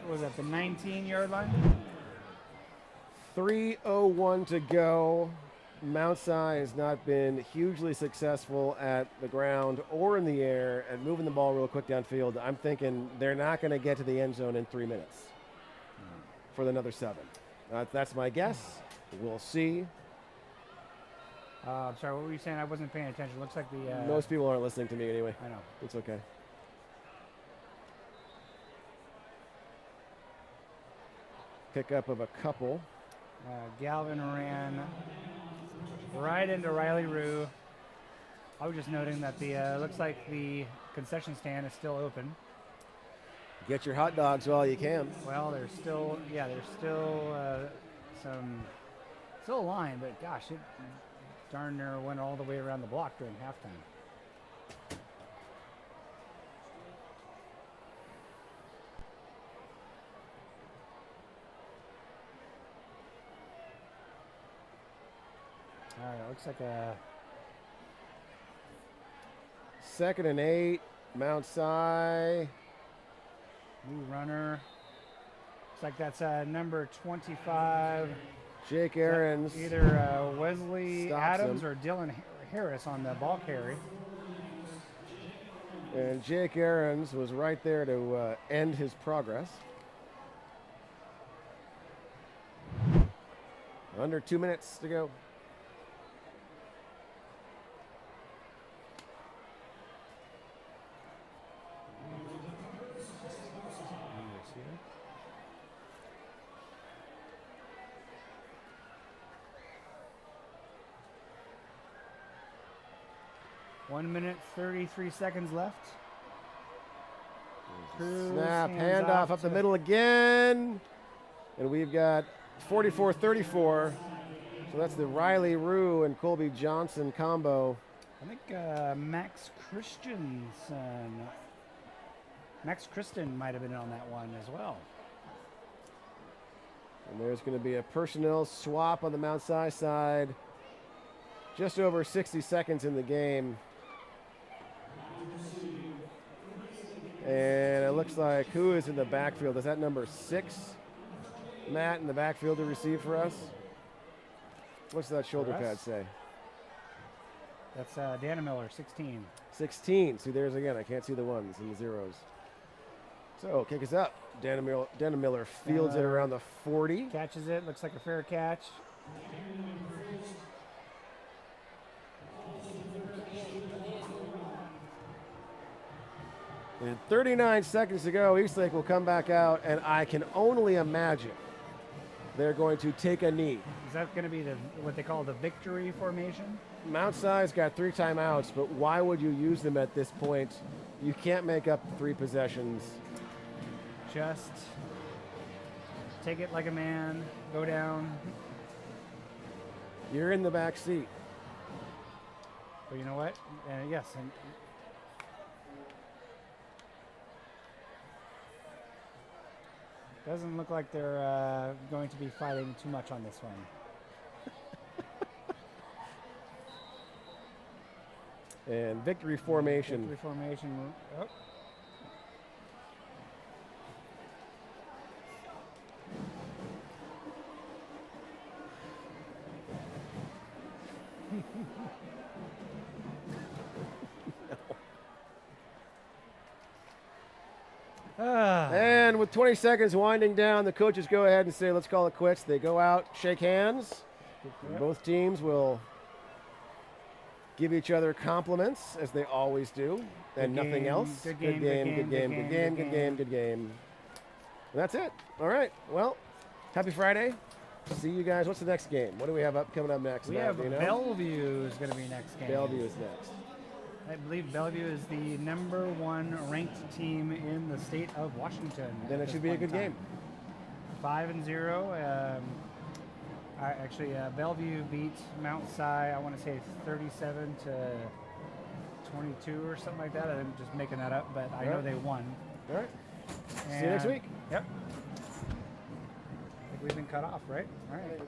the 19-yard line. 3:01 to go. Mount Si has not been hugely successful at the ground or in the air at moving the ball real quick downfield. I'm thinking they're not going to get to the end zone in 3 minutes for another 7. That's my guess. We'll see. I'm sorry, what were you saying? I wasn't paying attention. Looks like the Most people aren't listening to me anyway. I know. It's okay. Pickup of a couple. Galvin ran right into Riley Rue. I was just noting that the looks like the concession stand is still open. Get your hot dogs while you can. Well, there's still still a line, but gosh, it darn near went all the way around the block during halftime. All right, looks like a 2nd and 8. Mount Si. new runner. Looks like that's number 25. Jake Aarons. Either Wesley stops Adams him. or Dylan Harris on the ball carry. And Jake Aarons was right there to end his progress. Under 2 minutes to go. One minute, 33 seconds left. Cruz Snap, hands handoff up to- the middle again. And we've got 44-34. So that's the Riley Rue and Colby Johnson combo. I think Max Christen might have been on that one as well. And there's going to be a personnel swap on the Mount Si side. Just over 60 seconds in the game. And it looks like who is in the backfield? Is that number 6? Matt in the backfield to receive for us? What's that shoulder For pad us? say? That's Dana Miller, 16. 16. See, there's again. I can't see the ones and the zeros. So, kick us up. Dana Miller fields it Miller. around the 40. Catches it, looks like a fair catch. And 39 seconds to go, Eastlake will come back out, and I can only imagine they're going to take a knee. Is that going to be what they call the victory formation? Mount Si's got 3 timeouts, but why would you use them at this point? You can't make up 3 possessions. Just take it like a man, go down. You're in the back seat. But you know what? Yes. And doesn't look like they're going to be fighting too much on this one. And victory formation. Victory formation. Oh. And with 20 seconds winding down, the coaches go ahead and say, let's call it quits. They go out, shake hands. Yep. Both teams will give each other compliments, as they always do, and Good nothing game, else. good game, good game. And that's it. All right. Well, happy Friday. See you guys. What's the next game? What do we have coming up next? We Matt? have Do you know? Bellevue is going to be next game. Bellevue is next. I believe Bellevue is the #1 ranked team in the state of Washington. Then at it this should be a point in good game. time. 5-0. Bellevue beat Mount Si, I want to say 37 to 22 or something like that. I'm just making that up, but I know Alright. they won. All right. See you next And- week. Yep. I think we've been cut off, right? All right.